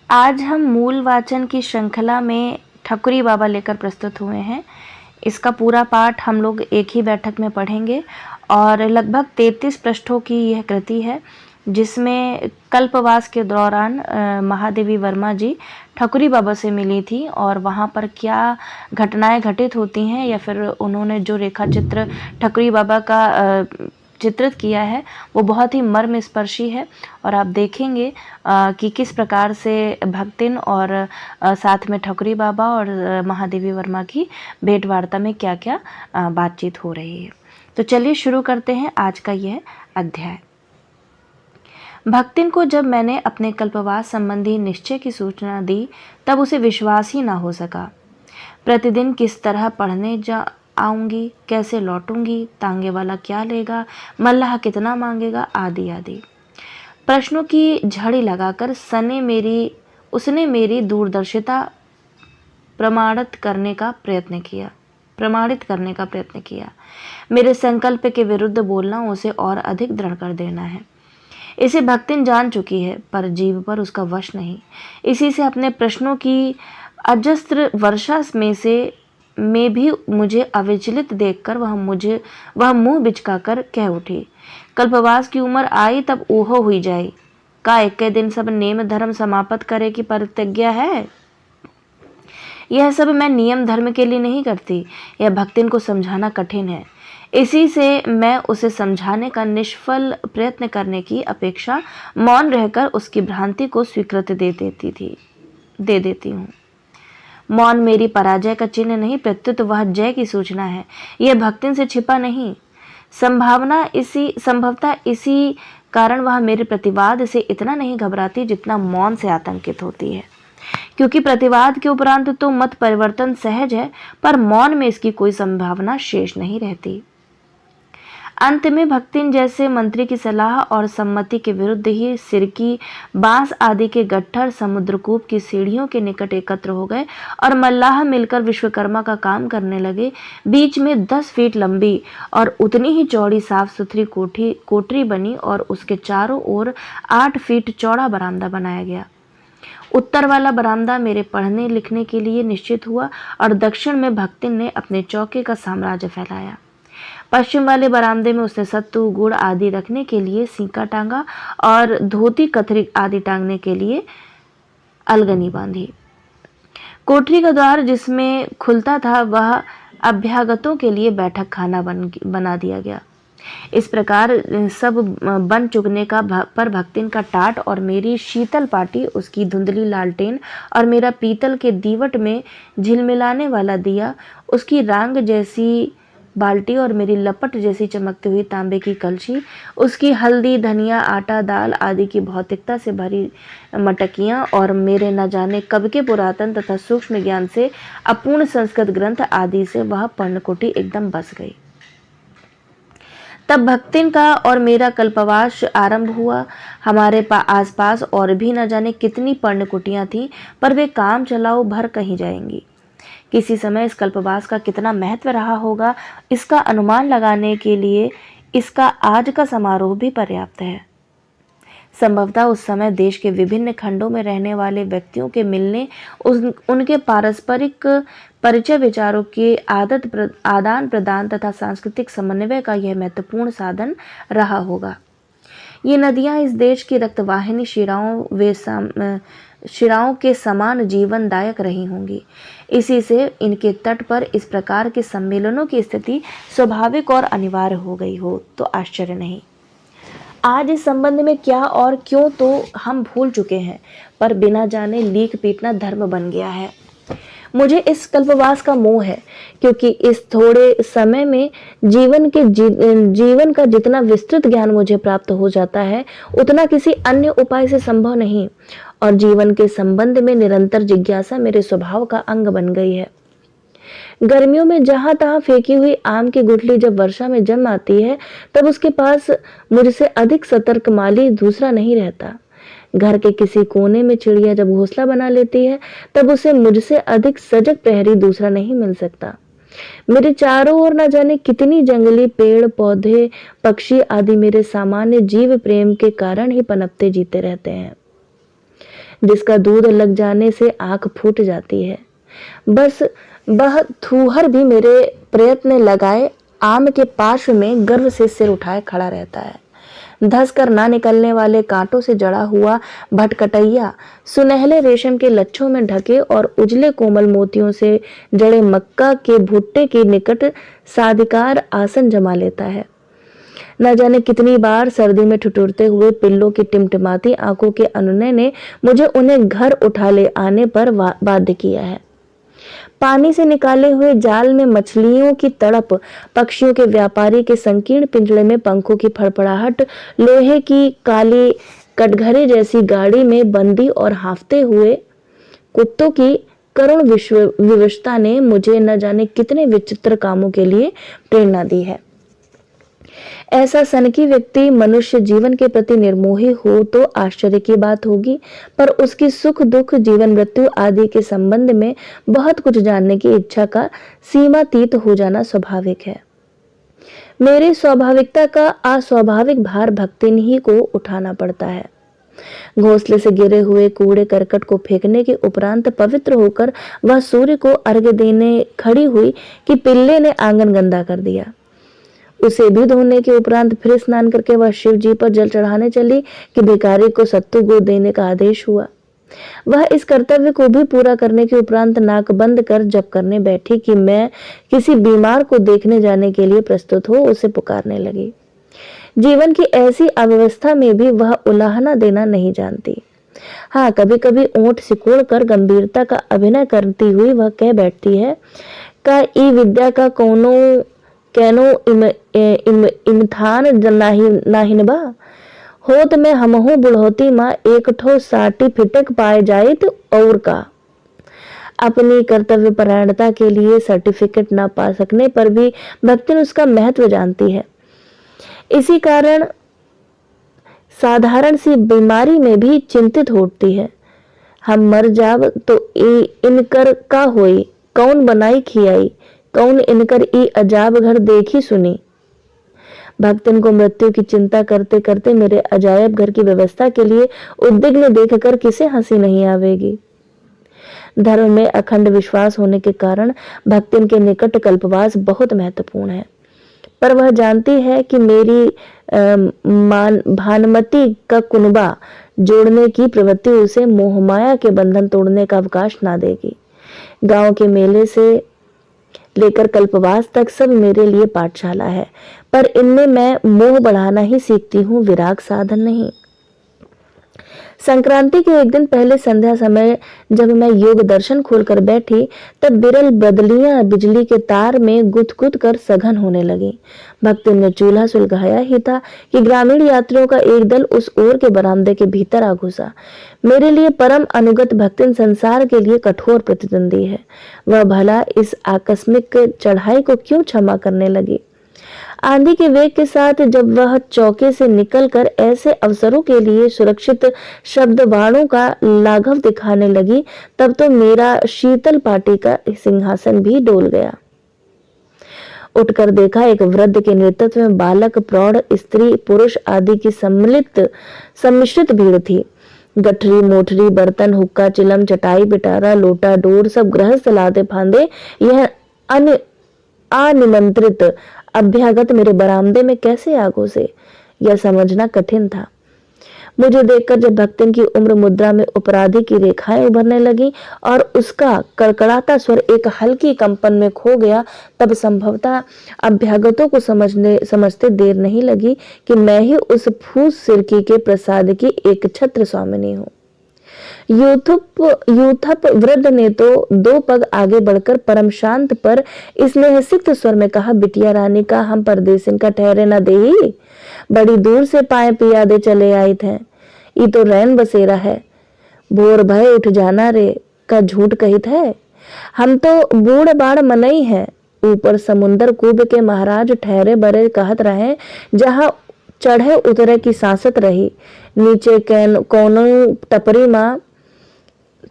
आज हम मूल वाचन की श्रृंखला में ठकुरी बाबा लेकर प्रस्तुत हुए हैं। इसका पूरा पाठ हम लोग एक ही बैठक में पढ़ेंगे और लगभग 33 पृष्ठों की यह कृति है, जिसमें कल्पवास के दौरान महादेवी वर्मा जी ठकुरी बाबा से मिली थी और वहाँ पर क्या घटनाएं घटित होती हैं या फिर उन्होंने जो रेखा चित्र ठकुरी बाबा का चित्रित किया है वो बहुत ही मर्मस्पर्शी है। और आप देखेंगे कि किस प्रकार से भक्तिन और साथ में ठकुरी बाबा और महादेवी वर्मा की भेंट वार्ता में क्या क्या बातचीत हो रही है। तो चलिए शुरू करते हैं आज का यह अध्याय। भक्तिन को जब मैंने अपने कल्पवास संबंधी निश्चय की सूचना दी तब उसे विश्वास ही ना हो सका। प्रतिदिन किस तरह पढ़ने आऊंगी, कैसे लौटूंगी, तांगे वाला क्या लेगा, मल्लाह कितना मांगेगा, आदि आदि प्रश्नों की झड़ी लगाकर उसने मेरी दूरदर्शिता प्रमाणित करने का प्रयत्न किया। मेरे संकल्प के विरुद्ध बोलना उसे और अधिक दृढ़ कर देना है। इसे भक्तिन जान चुकी है, पर जीव पर उसका वश नहीं। इसी से अपने प्रश्नों की अजस्त्र वर्षा में भी मुझे अविचलित देखकर वह मुंह बिचकाकर कह उठी, कल्पवास की उम्र आई तब ओहो हुई जाई, का एक दिन सब नेम धर्म समाप्त करे की प्रतिज्ञा है। यह सब मैं नियम धर्म के लिए नहीं करती, यह भक्तिन को समझाना कठिन है। इसी से मैं उसे समझाने का निष्फल प्रयत्न करने की अपेक्षा मौन रहकर उसकी भ्रांति को स्वीकृति दे देती हूँ। मौन मेरी पराजय का चिन्ह नहीं, प्रत्युत वह जय की सूचना है। यह भक्तिन से छिपा नहीं। संभवतः इसी कारण वह मेरे प्रतिवाद से इतना नहीं घबराती जितना मौन से आतंकित होती है, क्योंकि प्रतिवाद के उपरांत तो मत परिवर्तन सहज है, पर मौन में इसकी कोई संभावना शेष नहीं रहती। अंत में भक्तिन जैसे मंत्री की सलाह और सम्मति के विरुद्ध ही सिरकी, बांस आदि के गट्ठर समुद्रकूप की सीढ़ियों के निकट एकत्र हो गए और मल्लाह मिलकर विश्वकर्मा का काम करने लगे। बीच में 10 फीट लंबी और उतनी ही चौड़ी साफ सुथरी कोठरी बनी और उसके चारों ओर 8 फीट चौड़ा बरामदा बनाया गया। उत्तर वाला बरामदा मेरे पढ़ने लिखने के लिए निश्चित हुआ और दक्षिण में भक्तिन ने अपने चौके का साम्राज्य फैलाया। पश्चिम वाले बरामदे में उसने सत्तू, गुड़ आदि रखने के लिए सीका टांगा और धोती कथरी आदि टांगने के लिए अलगनी बांधी। कोठरी का द्वार जिसमें खुलता था वह अभ्यागतों के लिए बैठक खाना बना दिया गया। इस प्रकार सब बन चुकने का पर भक्तिन का टाट और मेरी शीतल पाटी, उसकी धुंधली लालटेन और मेरा पीतल के दीवट में झिलमिलाने वाला दिया, उसकी रांग जैसी बाल्टी और मेरी लपट जैसी चमकती हुई तांबे की कलछी, उसकी हल्दी, धनिया, आटा, दाल आदि की भौतिकता से भरी मटकियां और मेरे न जाने कब के पुरातन तथा सूक्ष्म ज्ञान से अपूर्ण संस्कृत ग्रंथ आदि से वह पर्णकुटी एकदम बस गई। तब भक्तिन का और मेरा कल्पवास आरंभ हुआ। हमारे आसपास और भी न जाने कितनी पर्णकुटियां थीं, पर वे काम चलाओ भर कहीं जाएंगी। किसी समय इस कल्पवास का कितना महत्व रहा होगा, इसका अनुमान लगाने के लिए इसका आज का समारोह भी पर्याप्त है। संभवतः उस समय देश के विभिन्न खंडों में रहने वाले व्यक्तियों के मिलने, उनके पारस्परिक परिचय, विचारों के आदान प्रदान तथा सांस्कृतिक समन्वय का यह महत्वपूर्ण साधन रहा होगा। ये नदियां इस देश की रक्तवाहिनी शिराओं के समान जीवनदायक रही होंगी। इसी से इनके तट पर इस प्रकार के सम्मेलनों की स्थिति स्वाभाविक और अनिवार्य हो गई हो तो आश्चर्य नहीं। आज इस संबंध में क्या और क्यों तो हम भूल चुके हैं, पर बिना जाने लीक पीटना धर्म बन गया है। मुझे इस कल्पवास का मोह है, क्योंकि इस थोड़े समय में जीवन का जितना विस्तृत ज्ञान मुझे प्राप्त हो जाता है उतना किसी अन्य उपाय से संभव नहीं, और जीवन के संबंध में निरंतर जिज्ञासा मेरे स्वभाव का अंग बन गई है। गर्मियों में जहां तहां फेंकी हुई आम की गुठली जब वर्षा में जम आती है तब उसके पास मुझसे अधिक सतर्क माली दूसरा नहीं रहता। घर के किसी कोने में चिड़िया जब घोंसला बना लेती है तब उसे मुझसे अधिक सजग प्रहरी दूसरा नहीं मिल सकता। मेरे चारों ओर न जाने कितनी जंगली पेड़ पौधे, पक्षी आदि मेरे सामान्य जीव प्रेम के कारण ही पनपते जीते रहते हैं। जिसका दूध लग जाने से आंख फूट जाती है। बस वह थूहर भी मेरे प्रयत्न लगाए आम के पार्श्व में गर्व से सिर उठाए खड़ा रहता है। धस कर ना निकलने वाले कांटों से जड़ा हुआ भटकटैया सुनहले रेशम के लच्छों में ढके और उजले कोमल मोतियों से जड़े मक्का के भुट्टे के निकट साधिकार आसन जमा लेता है। न जाने कितनी बार सर्दी में ठिठुरते हुए पिल्लों की टिमटिमाती आंखों के अनुनय ने मुझे उन्हें घर उठा ले आने पर बाध्य किया है। पानी से निकाले हुए जाल में मछलियों की तड़प, पक्षियों के व्यापारी के संकीर्ण पिंजड़े में पंखों की फड़फड़ाहट, लोहे की काली कटघरे जैसी गाड़ी में बंदी और हांफते हुए कुत्तों की करुण विवशता ने मुझे न जाने कितने विचित्र कामों के लिए प्रेरणा दी है। ऐसा सनकी व्यक्ति मनुष्य जीवन के प्रति निर्मोही हो तो आश्चर्य की बात होगी, पर उसकी सुख दुख जीवन मृत्यु आदि के संबंध में बहुत कुछ जानने की इच्छा का सीमातीत हो जाना स्वाभाविक है। मेरी स्वाभाविकता का अस्वाभाविक भार भक्तिन ही को उठाना पड़ता है। घोंसले से गिरे हुए कूड़े करकट को फेंकने के उपरांत पवित्र होकर वह सूर्य को अर्घ्य देने खड़ी हुई कि पिल्ले ने आंगन गंदा कर दिया। उसे भी धोने के उपरांत फिर स्नान करके वह शिव जी पर जल चढ़ाने चली कि भिखारी को सत्तू गुड़ देने का आदेश हुआ। वह इस कर्तव्य को भी पूरा करने के उपरांत नाक बंद कर जप करने बैठी कि मैं किसी बीमार को देखने जाने के लिए प्रस्तुत हो उसे पुकारने लगी। जीवन की ऐसी अव्यवस्था में भी वह उलाहना देना नहीं जानती। हाँ, कभी कभी ओंठ सिकोड़ कर गंभीरता का अभिनय करती हुई वह कह बैठती है का ई विद्या का कैनो इम्थान नाहिन बा होत में हमहु बुढ़ोती माँ एक ठो सर्टिफिकेट पाए जाए तो और का। अपनी कर्तव्य परायणता के लिए सर्टिफिकेट न पा सकने पर भी भक्तिन उसका महत्व जानती है। इसी कारण साधारण सी बीमारी में भी चिंतित होती है। हम मर जाब तो इनकर का होई, कौन बनाई खियाई, कौन इनकर ई अजाब घर देखी सुनी। भक्तन को मृत्यु की चिंता करते करते मेरे अजायब घर की व्यवस्था के लिए उद्विग्न देखकर किसे हंसी नहीं आवेगी। धर्म में अखंड विश्वास होने के कारण भक्तन के निकट कल्पवास बहुत महत्वपूर्ण है, पर वह जानती है कि मेरी भानुमति का कुनबा जोड़ने की प्रवृत्ति उसे मोहमाया के बंधन तोड़ने का अवकाश ना देगी। गांव के मेले से लेकर कल्पवास तक सब मेरे लिए पाठशाला है, पर इनमें मैं मोह बढ़ाना ही सीखती हूँ, विराग साधन नहीं। संक्रांति के एक दिन पहले संध्या समय जब मैं योग दर्शन खोलकर बैठी तब बिरल बदलियां बिजली के तार में गुद कर सघन होने लगी। भक्तों ने चूल्हा सुलगाया ही था कि ग्रामीण यात्रियों का एक दल उस ओर के बरामदे के भीतर आ घुसा। मेरे लिए परम अनुगत भक्तिन संसार के लिए कठोर प्रतिद्वंदी है। वह भला इस आकस्मिक चढ़ाई को क्यों क्षमा करने लगी। आंधी के वेग के साथ जब वह चौके से निकलकर ऐसे अवसरों के लिए सुरक्षित शब्द बाणों का लाघव दिखाने लगी तब तो मेरा शीतल पाटी का सिंहासन भी डोल गया। उठकर देखा, एक वृद्ध के नेतृत्व में बालक, प्रौढ़, स्त्री, पुरुष आदि की सम्मिश्रित भीड़ थी। गठरी, मोटरी, बर्तन, हुक्का, चिलम, चटाई, पिटारा, लोटा, डोर सब गृहस्थ लादे फांदे यह अनिमंत्रित अभ्यागत मेरे बरामदे में कैसे आ घुसे, यह समझना कठिन था। मुझे देखकर जब भक्तिन की उम्र मुद्रा में अपराधी की रेखाएं उभरने लगी और उसका कड़कड़ाता स्वर एक हल्की कंपन में खो गया, तब संभवतः अभ्यागतों को समझते देर नहीं लगी कि मैं ही उस फूस सिरकी के प्रसाद की एक छत्र स्वामिनी हूँ। यूथप वृद्ध ने तो दो पग आगे बढ़कर परम शांत पर स्नेहसिक्त स्वर में कहा, बिटिया रानी का हम परदेसिन का ठहरे न देही, बड़ी दूर से पाए पिया दे चले आए थे, ये तो रैन बसेरा है, भोर भय उठ जाना रे का झूठ कहित है। हम तो बूढ़ बाढ़ मनई है, ऊपर समुंदर कूब के महाराज ठहरे बरे कहत रहे, जहां चढ़े उतरे की सांसत रही, नीचे कोनो टपरी माँ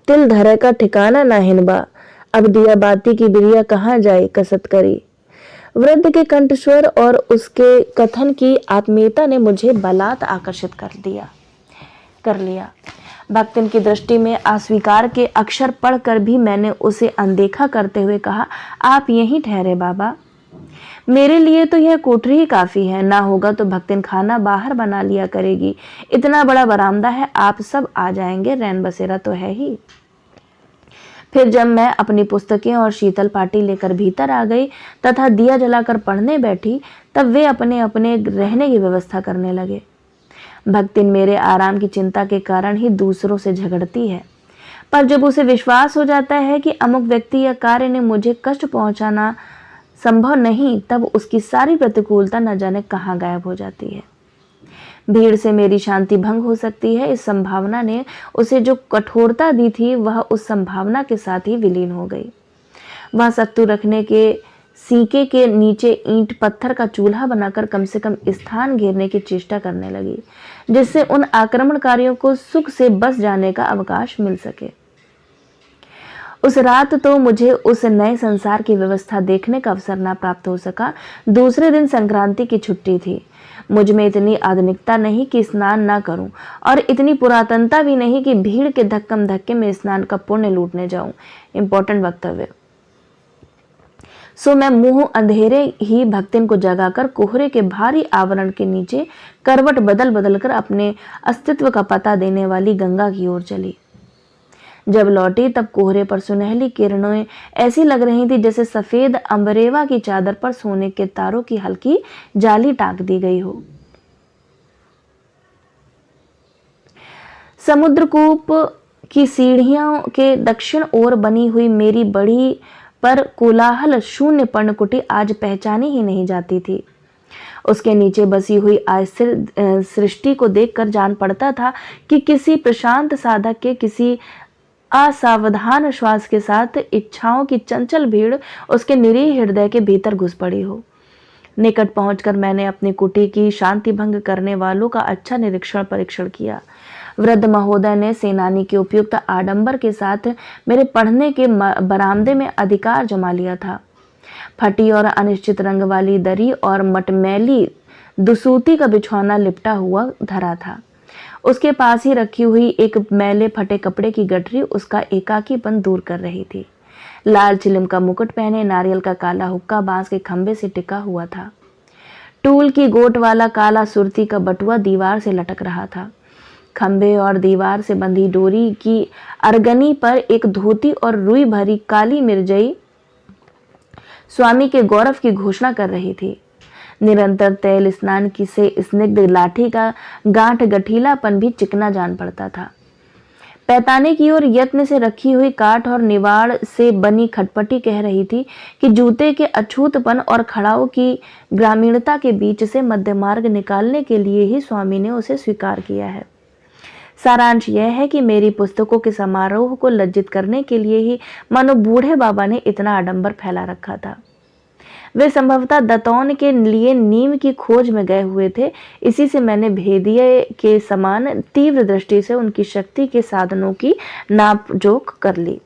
तिल धरे का ठिकाना ना हिनबा, अब दिया बाती की बिरिया कहाँ जाए कसत करी। वृद्ध के कंठस्वर और उसके कथन की आत्मीयता ने मुझे बलात् आकर्षित कर लिया। भक्तिन की दृष्टि में अस्वीकार के अक्षर पढ़कर भी मैंने उसे अनदेखा करते हुए कहा, आप यहीं ठहरे बाबा, मेरे लिए तो यह कोठरी ही काफी है, ना होगा तो भक्तिन खाना बाहर बना लिया करेगी, इतना बड़ा बरामदा है, आप सब आ जाएंगे, रैन बसेरा तो है ही। फिर जब मैं अपनी पुस्तकें और शीतल पाटी लेकर भीतर आ गई तथा दिया जलाकर पढ़ने बैठी, तब वे अपने अपने रहने की व्यवस्था करने लगे। भक्तिन मेरे आराम की चिंता के कारण ही दूसरों से झगड़ती है, पर जब उसे विश्वास हो जाता है कि अमुक व्यक्ति या कार्य ने मुझे कष्ट पहुंचाना संभव नहीं, तब उसकी सारी प्रतिकूलता न जाने कहाँ गायब हो जाती है। भीड़ से मेरी शांति भंग हो सकती है, इस संभावना ने उसे जो कठोरता दी थी वह उस संभावना के साथ ही विलीन हो गई। वह सत्तू रखने के सीके के नीचे ईंट पत्थर का चूल्हा बनाकर कम से कम स्थान घेरने की चेष्टा करने लगी, जिससे उन आक्रमणकारियों को सुख से बस जाने का अवकाश मिल सके। उस रात तो मुझे उस नए संसार की व्यवस्था देखने का अवसर न प्राप्त हो सका। दूसरे दिन संक्रांति की छुट्टी थी। मुझ में इतनी आधुनिकता नहीं कि स्नान न करूं, और इतनी पुरातनता भी नहीं कि भीड़ के धक्कम धक्के में स्नान का पुण्य लूटने जाऊं। इंपॉर्टेंट वक्तव्य। सो मैं मुंह अंधेरे ही भक्तिन को जगाकर कोहरे के भारी आवरण के नीचे करवट बदल बदल कर अपने अस्तित्व का पता देने वाली गंगा की ओर चली। जब लौटी तब कोहरे पर सुनहली किरणें ऐसी लग रही थी जैसे सफेद अंबरेवा की चादर पर सोने के तारों की हल्की जाली टांग दी गई हो। समुद्रकूप की सीढ़ियों के दक्षिण ओर बनी हुई मेरी बड़ी पर कोलाहल शून्य पर्णकुटी आज पहचानी ही नहीं जाती थी। उसके नीचे बसी हुई अस्थिर सृष्टि को देखकर जान पड़ता था कि किसी प्रशांत साधक के किसी असावधान श्वास के साथ इच्छाओं की चंचल भीड़ उसके निरीह हृदय के भीतर घुस पड़ी हो। निकट पहुंचकर मैंने अपनी कुटी की शांति भंग करने वालों का अच्छा परीक्षण किया। वृद्ध महोदय ने सेनानी के उपयुक्त आडंबर के साथ मेरे पढ़ने के बरामदे में अधिकार जमा लिया था। फटी और अनिश्चित रंग वाली दरी और मटमैली दुसूती का बिछौना लिपटा हुआ धरा था। उसके पास ही रखी हुई एक मैले फटे कपड़े की गठरी उसका एकाकीपन दूर कर रही थी। लाल चिलिम का मुकुट पहने नारियल का काला हुक्का बांस के खंभे से टिका हुआ था। टूल की गोट वाला काला सुरती का बटुआ दीवार से लटक रहा था। खंभे और दीवार से बंधी डोरी की अरगनी पर एक धोती और रुई भरी काली मिर्जई स्वामी के गौरव की घोषणा कर रही थी। निरंतर तेल स्नान की से स्निग्ध लाठी का गांठ गठीलापन भी चिकना जान पड़ता था। पैताने की ओर यत्न से रखी हुई काठ और निवाड़ से बनी खटपटी कह रही थी कि जूते के अछूतपन और खड़ाऊ की ग्रामीणता के बीच से मध्य मार्ग निकालने के लिए ही स्वामी ने उसे स्वीकार किया है। सारांश यह है कि मेरी पुस्तकों के समारोह को लज्जित करने के लिए ही मानो बूढ़े बाबा ने इतना आडंबर फैला रखा था। वे संभवतः दतौन के लिए नीम की खोज में गए हुए थे। इसी से मैंने भेदिये के समान तीव्र दृष्टि से उनकी शक्ति के साधनों की नापजोख कर ली।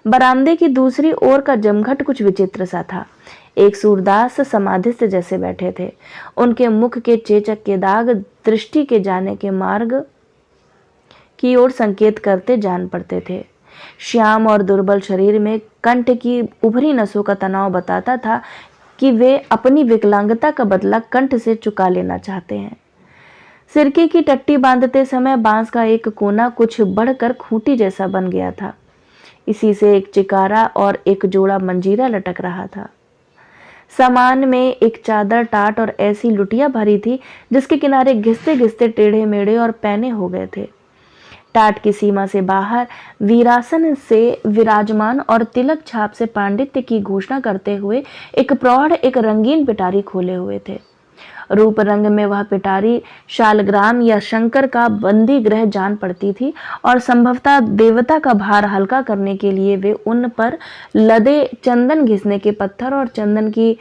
बरामदे की दूसरी ओर का जमघट कुछ विचित्र सा था। एक सूरदास समाधिस्थ जैसे बैठे थे। उनके मुख के चेचक के दाग दृष्टि के जाने के मार्ग की ओर संकेत करते जान पड़ते थे। श्याम और दुर्बल शरीर में कंठ की उभरी नसों का तनाव बताता था कि वे अपनी विकलांगता का बदला कंठ से चुका लेना चाहते हैं। सिरके की टट्टी बांधते समय बांस का एक कोना कुछ बढ़कर खूंटी जैसा बन गया था। इसी से एक चिकारा और एक जोड़ा मंजीरा लटक रहा था। सामान में एक चादर टाट और ऐसी लुटिया भरी थी जिसके किनारे घिसते घिसते टेढ़े मेढ़े और पैने हो गए थे। टाट की सीमा से बाहर वीरासन से विराजमान और तिलक छाप से पांडित्य की घोषणा करते हुए एक प्रौढ़ एक रंगीन पिटारी खोले हुए थे। रूप रंग में वह पिटारी शालग्राम या शंकर का बंदी ग्रह जान पड़ती थी और संभवतः देवता का भार हल्का करने के लिए वे उन पर लदे चंदन घिसने के पत्थर और चंदन की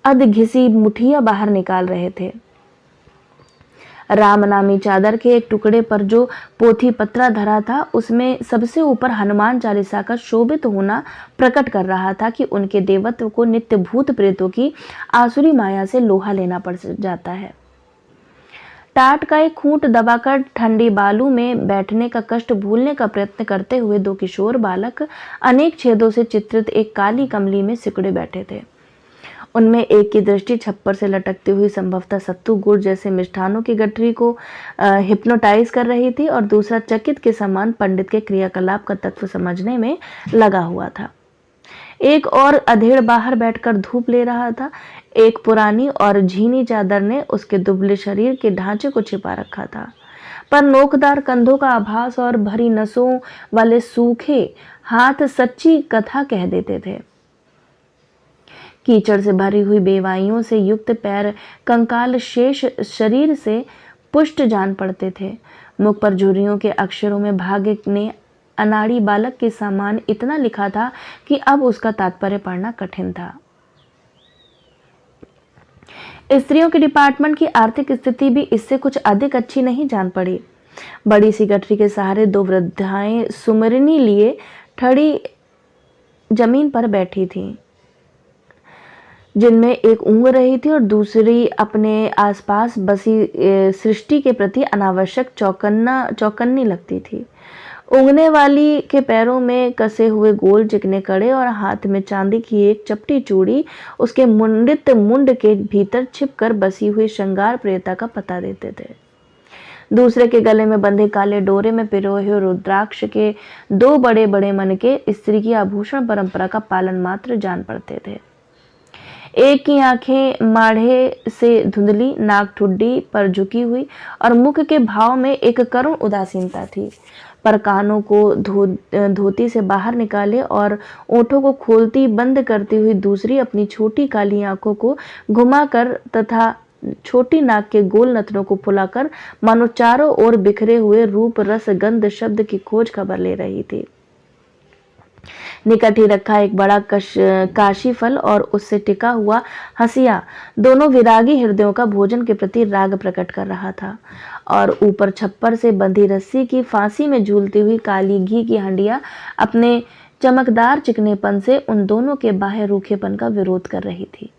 अध घिसी मुठिया बाहर निकाल रहे थे। राम नामी चादर के एक टुकड़े पर जो पोथी पत्रा धरा था उसमें सबसे ऊपर हनुमान चालीसा का शोभित होना प्रकट कर रहा था कि उनके देवत्व को नित्य भूत प्रेतों की आसुरी माया से लोहा लेना पड़ जाता है। टाट का एक खूंट दबाकर ठंडी बालू में बैठने का कष्ट भूलने का प्रयत्न करते हुए दो किशोर बालक अनेक छेदों से चित्रित एक काली कमली में सिकुड़े बैठे थे। उनमें एक की दृष्टि छप्पर से लटकती हुई संभवतः सत्तू गुड़ जैसे मिष्ठानों की गठरी को हिप्नोटाइज कर रही थी और दूसरा चकित के समान पंडित के क्रियाकलाप का तत्व समझने में लगा हुआ था। एक और अधेड़ बाहर बैठकर धूप ले रहा था। एक पुरानी और झीनी चादर ने उसके दुबले शरीर के ढांचे को छिपा रखा था, पर नोकदार कंधों का आभास और भरी नसों वाले सूखे हाथ सच्ची कथा कह देते थे। कीचड़ से भरी हुई बेवाइयों से युक्त पैर कंकाल शेष शरीर से पुष्ट जान पड़ते थे। मुख पर झुर्रियों के अक्षरों में भाग्य ने अनाड़ी बालक के समान इतना लिखा था कि अब उसका तात्पर्य पढ़ना कठिन था। स्त्रियों के डिपार्टमेंट की आर्थिक स्थिति भी इससे कुछ अधिक अच्छी नहीं जान पड़ी। बड़ी सी गठरी के सहारे दो वृद्धाएं सुमरनी लिए ठड़ी जमीन पर बैठी थीं, जिनमें एक ऊँग रही थी और दूसरी अपने आसपास बसी सृष्टि के प्रति अनावश्यक चौकन्नी लगती थी। उंगने वाली के पैरों में कसे हुए गोल चिकने कड़े और हाथ में चांदी की एक चपटी चूड़ी उसके मुंडित मुंड के भीतर छिपकर बसी हुई श्रृंगार प्रियता का पता देते थे। दूसरे के गले में बंधे काले डोरे में पिरोए रुद्राक्ष के दो बड़े बड़े मनके स्त्री की आभूषण परंपरा का पालन मात्र जान पड़ते थे। एक की आंखें माढ़े से धुंधली, नाक ठुड्डी पर झुकी हुई और मुख के भाव में एक करुण उदासीनता थी, पर कानों को धोती से बाहर निकाले और ओठों को खोलती बंद करती हुई दूसरी अपनी छोटी काली आंखों को घुमाकर तथा छोटी नाक के गोल नथनों को फुलाकर मानो चारों ओर बिखरे हुए रूप रस गंध शब्द की खोज खबर ले रही थी। निकट ही रखा एक बड़ा काशी फल और उससे टिका हुआ हंसिया दोनों विरागी हृदयों का भोजन के प्रति राग प्रकट कर रहा था, और ऊपर छप्पर से बंधी रस्सी की फांसी में झूलती हुई काली घी की हंडिया अपने चमकदार चिकनेपन से उन दोनों के बाह्य रूखेपन का विरोध कर रही थी।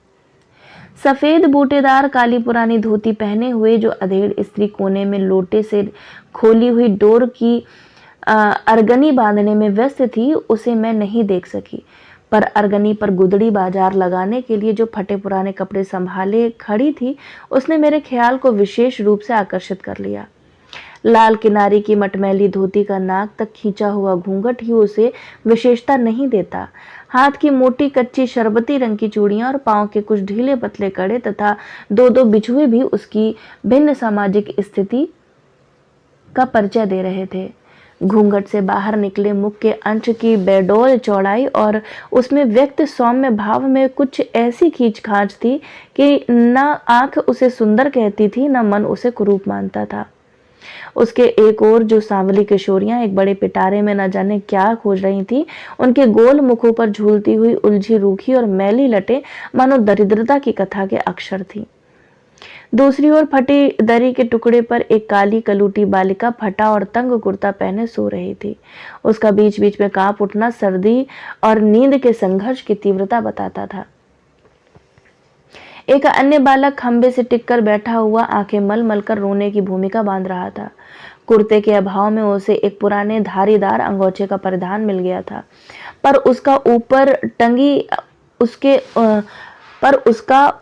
सफेद बूटेदार काली पुरानी धोती पहने हुए जो अधेड़ स्त्री कोने में लोटे से खोली हुई डोर की अरगनी बांधने में व्यस्त थी, उसे मैं नहीं देख सकी, पर अरगनी पर गुदड़ी बाजार लगाने के लिए जो फटे पुराने कपड़े संभाले खड़ी थी, उसने मेरे ख्याल को विशेष रूप से आकर्षित कर लिया। लाल किनारी की मटमैली धोती का नाक तक खींचा हुआ घूंघट ही उसे विशेषता नहीं देता। हाथ की मोटी कच्ची शरबती रंग की चूड़ियां और पांव के कुछ ढीले पतले कड़े तथा दो दो बिछुए भी उसकी भिन्न सामाजिक स्थिति का परिचय दे रहे थे। घूंघट से बाहर निकले मुख के अंश की बेडौल चौड़ाई और उसमें व्यक्त सौम्य भाव में कुछ ऐसी खींचखांच थी कि न आंख उसे सुंदर कहती थी, न मन उसे कुरूप मानता था। उसके एक ओर जो सांवली किशोरियां एक बड़े पिटारे में न जाने क्या खोज रही थी, उनके गोल मुखों पर झूलती हुई उलझी रूखी और मैली लटे मानो दरिद्रता की कथा के अक्षर थी। दूसरी ओर फटी दरी के टुकड़े पर एक काली कलूटी बालिका फटा और तंग कुर्ता पहने सो रही थी। उसका बीच बीच में कांप उठना सर्दी और नींद के संघर्ष की तीव्रता बताता था। एक अन्य बालक खंबे से टिककर बैठा हुआ आंखें मल मल कर रोने की भूमिका बांध रहा था। कुर्ते के अभाव में उसे एक पुराने धारीदार अंगोछे का परिधान मिल गया था, पर उसका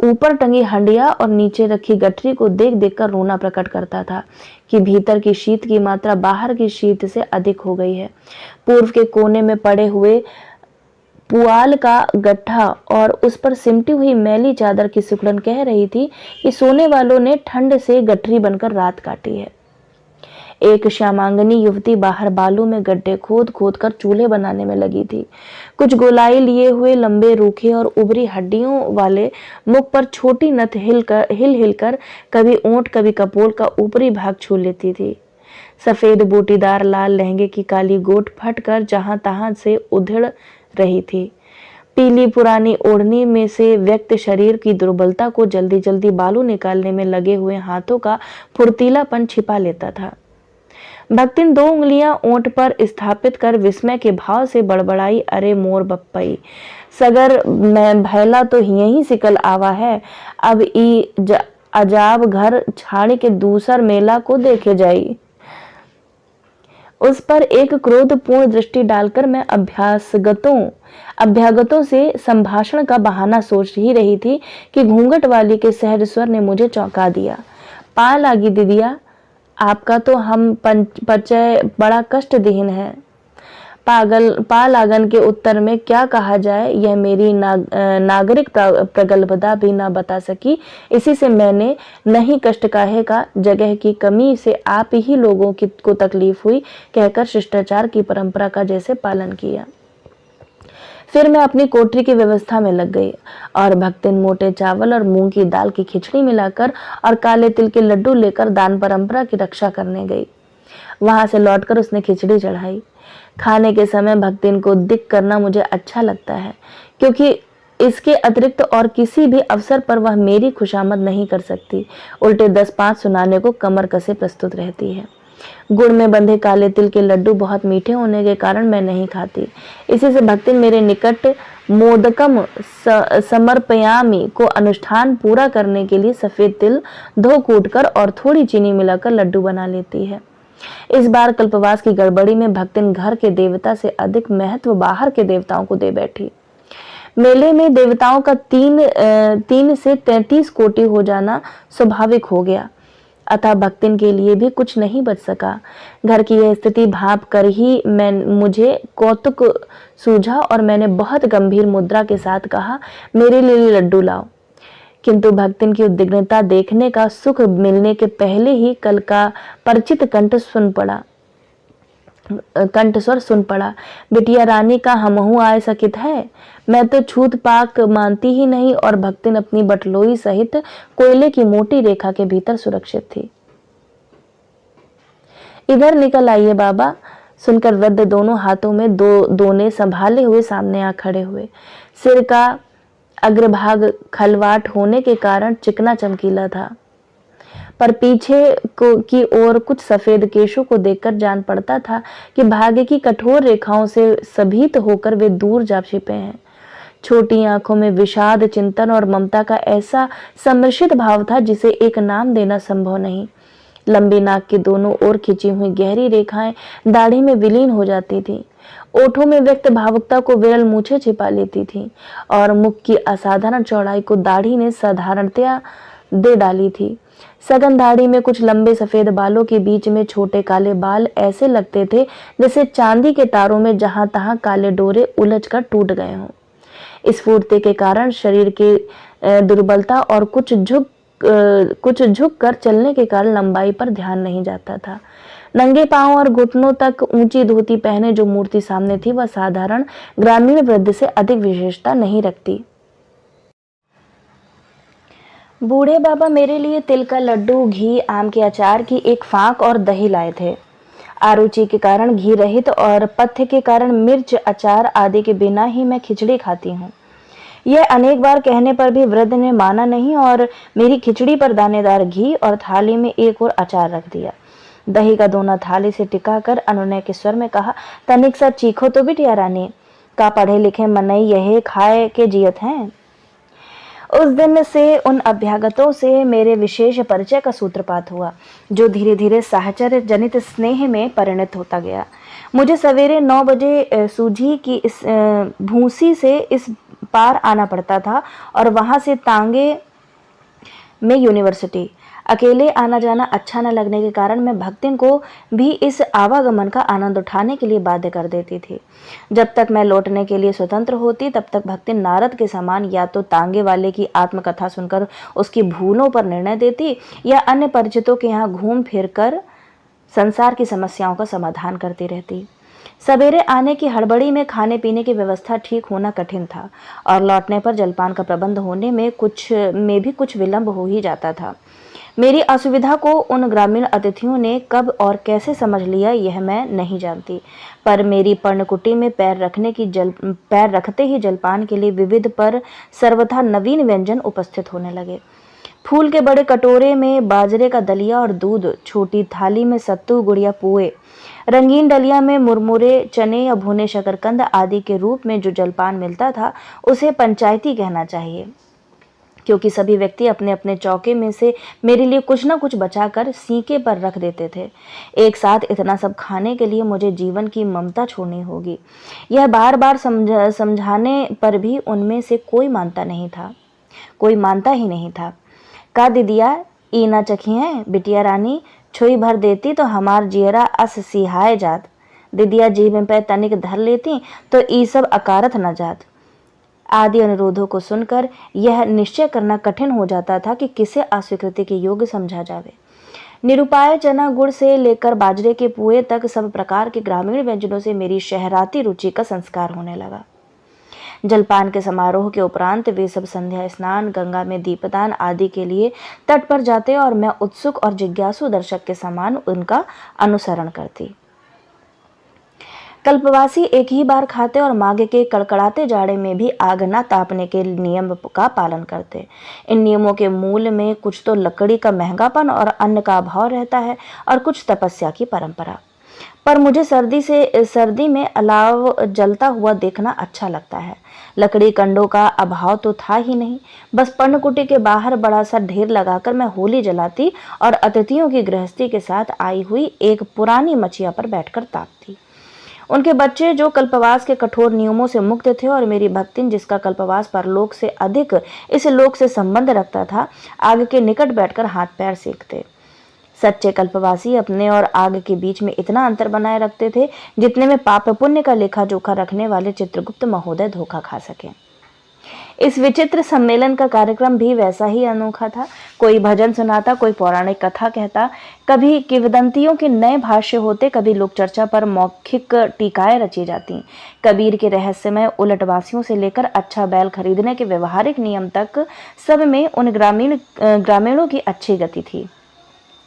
ऊपर टंगी हंडिया और नीचे रखी गठरी को देख देखकर रोना प्रकट करता था कि भीतर की शीत की मात्रा बाहर की शीत से अधिक हो गई है। पूर्व के कोने में पड़े हुए पुआल का गट्ठा और उस पर सिमटी हुई मैली चादर की सिकुड़न कह रही थी कि सोने वालों ने ठंड से गठरी बनकर रात काटी है। एक श्यामांगनी युवती बाहर बालू में गड्ढे खोद खोद कर चूल्हे बनाने में लगी थी। कुछ गोलाई लिए हुए लंबे रूखे और उभरी हड्डियों वाले मुख पर छोटी नथ हिल कर कभी ओंठ कभी कपोल का ऊपरी भाग छू लेती थी। सफेद बूटीदार लाल लहंगे की काली गोट फट कर जहां तहां से उधड़ रही थी। पीली पुरानी ओढ़नी में से व्यक्त शरीर की दुर्बलता को जल्दी जल्दी बालू निकालने में लगे हुए हाथों का फुर्तीलापन छिपा लेता था। भक्तिन दो उंगलियां ओंठ पर स्थापित कर विस्मय के भाव से बड़बड़ाई, अरे मोर बप्पई, सगर मैं भैला तो यही सिकल आवा है, अजाब घर छाड़ के दूसर मेला को देखे जाई। उस पर एक क्रोधपूर्ण दृष्टि डालकर मैं अभ्यागतों से संभाषण का बहाना सोच ही रही थी कि घूंघट वाली के सहज स्वर ने मुझे चौंका दिया। पा लागी दीदिया, आपका तो हम परिचय बड़ा कष्टदीन है। पा लागन के उत्तर में क्या कहा जाए यह मेरी नागरिक प्रगल्भता भी ना बता सकी। इसी से मैंने नहीं कष्ट काहे का, जगह की कमी से आप ही लोगों को तकलीफ हुई कहकर शिष्टाचार की परंपरा का जैसे पालन किया। फिर मैं अपनी कोठरी की व्यवस्था में लग गई और भक्तिन मोटे चावल और मूंग की दाल की खिचड़ी मिलाकर और काले तिल के लड्डू लेकर दान परंपरा की रक्षा करने गई। वहां से लौटकर उसने खिचड़ी चढ़ाई। खाने के समय भक्तिन को दिक करना मुझे अच्छा लगता है, क्योंकि इसके अतिरिक्त और किसी भी अवसर पर वह मेरी खुशामद नहीं कर सकती, उल्टे 10-5 सुनाने को कमर कसे प्रस्तुत रहती है। गुड़ में बंधे काले तिल के लड्डू बहुत मीठे होने के कारण मैं नहीं खाती। इसी से भक्तिन मेरे निकट मोदकम समर्पयामी को अनुष्ठान पूरा करने के लिए सफेद तिल धो कूटकर और थोड़ी चीनी मिलाकर लड्डू बना लेती है। इस बार कल्पवास की गड़बड़ी में भक्तिन घर के देवता से अधिक महत्व बाहर के देवताओं को दे बैठी। मेले में देवताओं का 3 से 33 कोटि हो जाना स्वाभाविक हो गया, अतः भक्तिन के लिए भी कुछ नहीं बच सका। घर की यह स्थिति भाप कर ही मुझे कौतुक सूझा और मैंने बहुत गंभीर मुद्रा के साथ कहा, मेरे लिए लड्डू लाओ। किंतु भक्तिन की उद्विग्नता देखने का सुख मिलने के पहले ही कल का परिचित कंठस्वर सुन पड़ा। बिटिया रानी का हमहू आय सकित है। मैं तो छूत पाक मानती ही नहीं और भक्तिन अपनी बटलोई सहित कोयले की मोटी रेखा के भीतर सुरक्षित थी। इधर निकल आइए बाबा, सुनकर वृद्ध दोनों हाथों में दोने संभाले हुए सामने आ खड़े हुए। सिर का अग्रभाग खलवाट होने के कारण चिकना चमकीला था, पर पीछे की ओर कुछ सफेद केशों को देखकर जान पड़ता था कि भाग्य की कठोर रेखाओं से सभीत होकर वे दूर जा छिपे हैं। छोटी आंखों में विषाद, चिंतन और ममता का ऐसा सम्मिश्रित भाव था जिसे एक नाम देना संभव नहीं। लंबी नाक की दोनों ओर खिंची हुई गहरी रेखाएं दाढ़ी में विलीन हो जाती थीं। ओठों में व्यक्त भावुकता को विरल मूछें छिपा लेती थीं और मुख की असाधारण चौड़ाई को दाढ़ी ने साधारणतया दे डाली थी। सघन दाढ़ी में कुछ लंबे सफेद बालों के बीच में छोटे काले बाल ऐसे लगते थे जैसे चांदी के तारों में जहां तहां काले डोरे उलझकर टूट गए हों। इस फूटते के कारण शरीर की दुर्बलता और कुछ झुक कर चलने के कारण लंबाई पर ध्यान नहीं जाता था। नंगे पांव और घुटनों तक ऊंची धोती पहने जो मूर्ति सामने थी वह साधारण ग्रामीण वृद्ध से अधिक विशेषता नहीं रखती। बूढ़े बाबा मेरे लिए तिल का लड्डू, घी, आम के अचार की एक फांक और दही लाए थे। आरुचि के कारण घी रहित और पथ्य के कारण मिर्च, अचार आदि के बिना ही मैं खिचड़ी खाती हूँ। यह अनेक बार कहने पर भी वृद्ध ने माना नहीं और मेरी खिचड़ी पर दानेदार घी और थाली में एक और अचार रख दिया। दही का दोना थाली से टिका कर अनुनय के स्वर में कहा, तनिक सा चीखो तो बिटिया रानी, का पढ़े लिखे मनई यह खाए के जियत हैं। उस दिन से उन अभ्यागतों से मेरे विशेष परिचय का सूत्रपात हुआ, जो धीरे धीरे साहचर्य जनित स्नेह में परिणत होता गया। मुझे सवेरे 9 बजे सूझी की इस भूसी से इस पार आना पड़ता था और वहां से तांगे में यूनिवर्सिटी। अकेले आना जाना अच्छा न लगने के कारण मैं भक्तिन को भी इस आवागमन का आनंद उठाने के लिए बाध्य कर देती थी। जब तक मैं लौटने के लिए स्वतंत्र होती तब तक भक्तिन नारद के समान या तो तांगे वाले की आत्मकथा सुनकर उसकी भूलों पर निर्णय देती या अन्य परिचितों के यहाँ घूम फिर कर संसार की समस्याओं का समाधान करती रहती। सवेरे आने की हड़बड़ी में खाने पीने की व्यवस्था ठीक होना कठिन था और लौटने पर जलपान का प्रबंध होने में भी कुछ विलंब हो ही जाता था। मेरी असुविधा को उन ग्रामीण अतिथियों ने कब और कैसे समझ लिया यह मैं नहीं जानती, पर मेरी पर्णकुटी में पैर रखते ही जलपान के लिए विविध पर सर्वथा नवीन व्यंजन उपस्थित होने लगे। फूल के बड़े कटोरे में बाजरे का दलिया और दूध, छोटी थाली में सत्तू, गुड़िया, पुए, रंगीन डलिया में मुरमुरे, चने या भुने शकरकंद आदि के रूप में जो जलपान मिलता था उसे पंचायती कहना चाहिए, क्योंकि सभी व्यक्ति अपने अपने चौके में से मेरे लिए कुछ न कुछ बचाकर सीके पर रख देते थे। एक साथ इतना सब खाने के लिए मुझे जीवन की ममता छोड़नी होगी, यह बार बार समझाने पर भी उनमें से कोई मानता ही नहीं था। का दीदिया ई ना चखी है, बिटिया रानी छुई भर देती तो हमार जियरा अस सिहाय जात। दीदिया जीभ में पैर तनिक धर लेती तो ई सब अकारथ न जात। आदि अनुरोधों को सुनकर यह निश्चय करना कठिन हो जाता था कि किसे अस्वीकृति के योग्य समझा जावे। निरुपाय चना गुड़ से लेकर बाजरे के पुए तक सब प्रकार के ग्रामीण व्यंजनों से मेरी शहराती रुचि का संस्कार होने लगा। जलपान के समारोह के उपरांत वे सब संध्या स्नान, गंगा में दीपदान आदि के लिए तट पर जाते और मैं उत्सुक और जिज्ञासु दर्शक के समान उनका अनुसरण करती। कल्पवासी एक ही बार खाते और माघ के कड़कड़ाते जाड़े में भी आग न तापने के नियम का पालन करते। इन नियमों के मूल में कुछ तो लकड़ी का महंगापन और अन्न का अभाव रहता है और कुछ तपस्या की परंपरा। पर मुझे सर्दी में अलाव जलता हुआ देखना अच्छा लगता है। लकड़ी कंडों का अभाव तो था ही नहीं, बस पर्णकुटी के बाहर बड़ा सा ढेर लगाकर मैं होली जलाती और अतिथियों की गृहस्थी के साथ आई हुई एक पुरानी मचिया पर बैठकर तापती। उनके बच्चे जो कल्पवास के कठोर नियमों से मुक्त थे और मेरी भक्तिन जिसका कल्पवास परलोक से अधिक इस लोक से संबंध रखता था, आग के निकट बैठकर हाथ पैर सेकते। सच्चे कल्पवासी अपने और आग के बीच में इतना अंतर बनाए रखते थे जितने में पाप पुण्य का लेखा जोखा रखने वाले चित्रगुप्त महोदय धोखा खा सके। इस विचित्र सम्मेलन का कार्यक्रम भी वैसा ही अनोखा था। कोई भजन सुनाता, कोई पौराणिक कथा कहता, कभी किंवदंतियों के नए भाष्य होते, कभी लोक चर्चा पर मौखिक टीकाएं रची जाती। कबीर के रहस्यमय उलटवासियों से लेकर अच्छा बैल खरीदने के व्यवहारिक नियम तक सब में उन ग्रामीणों की अच्छी गति थी।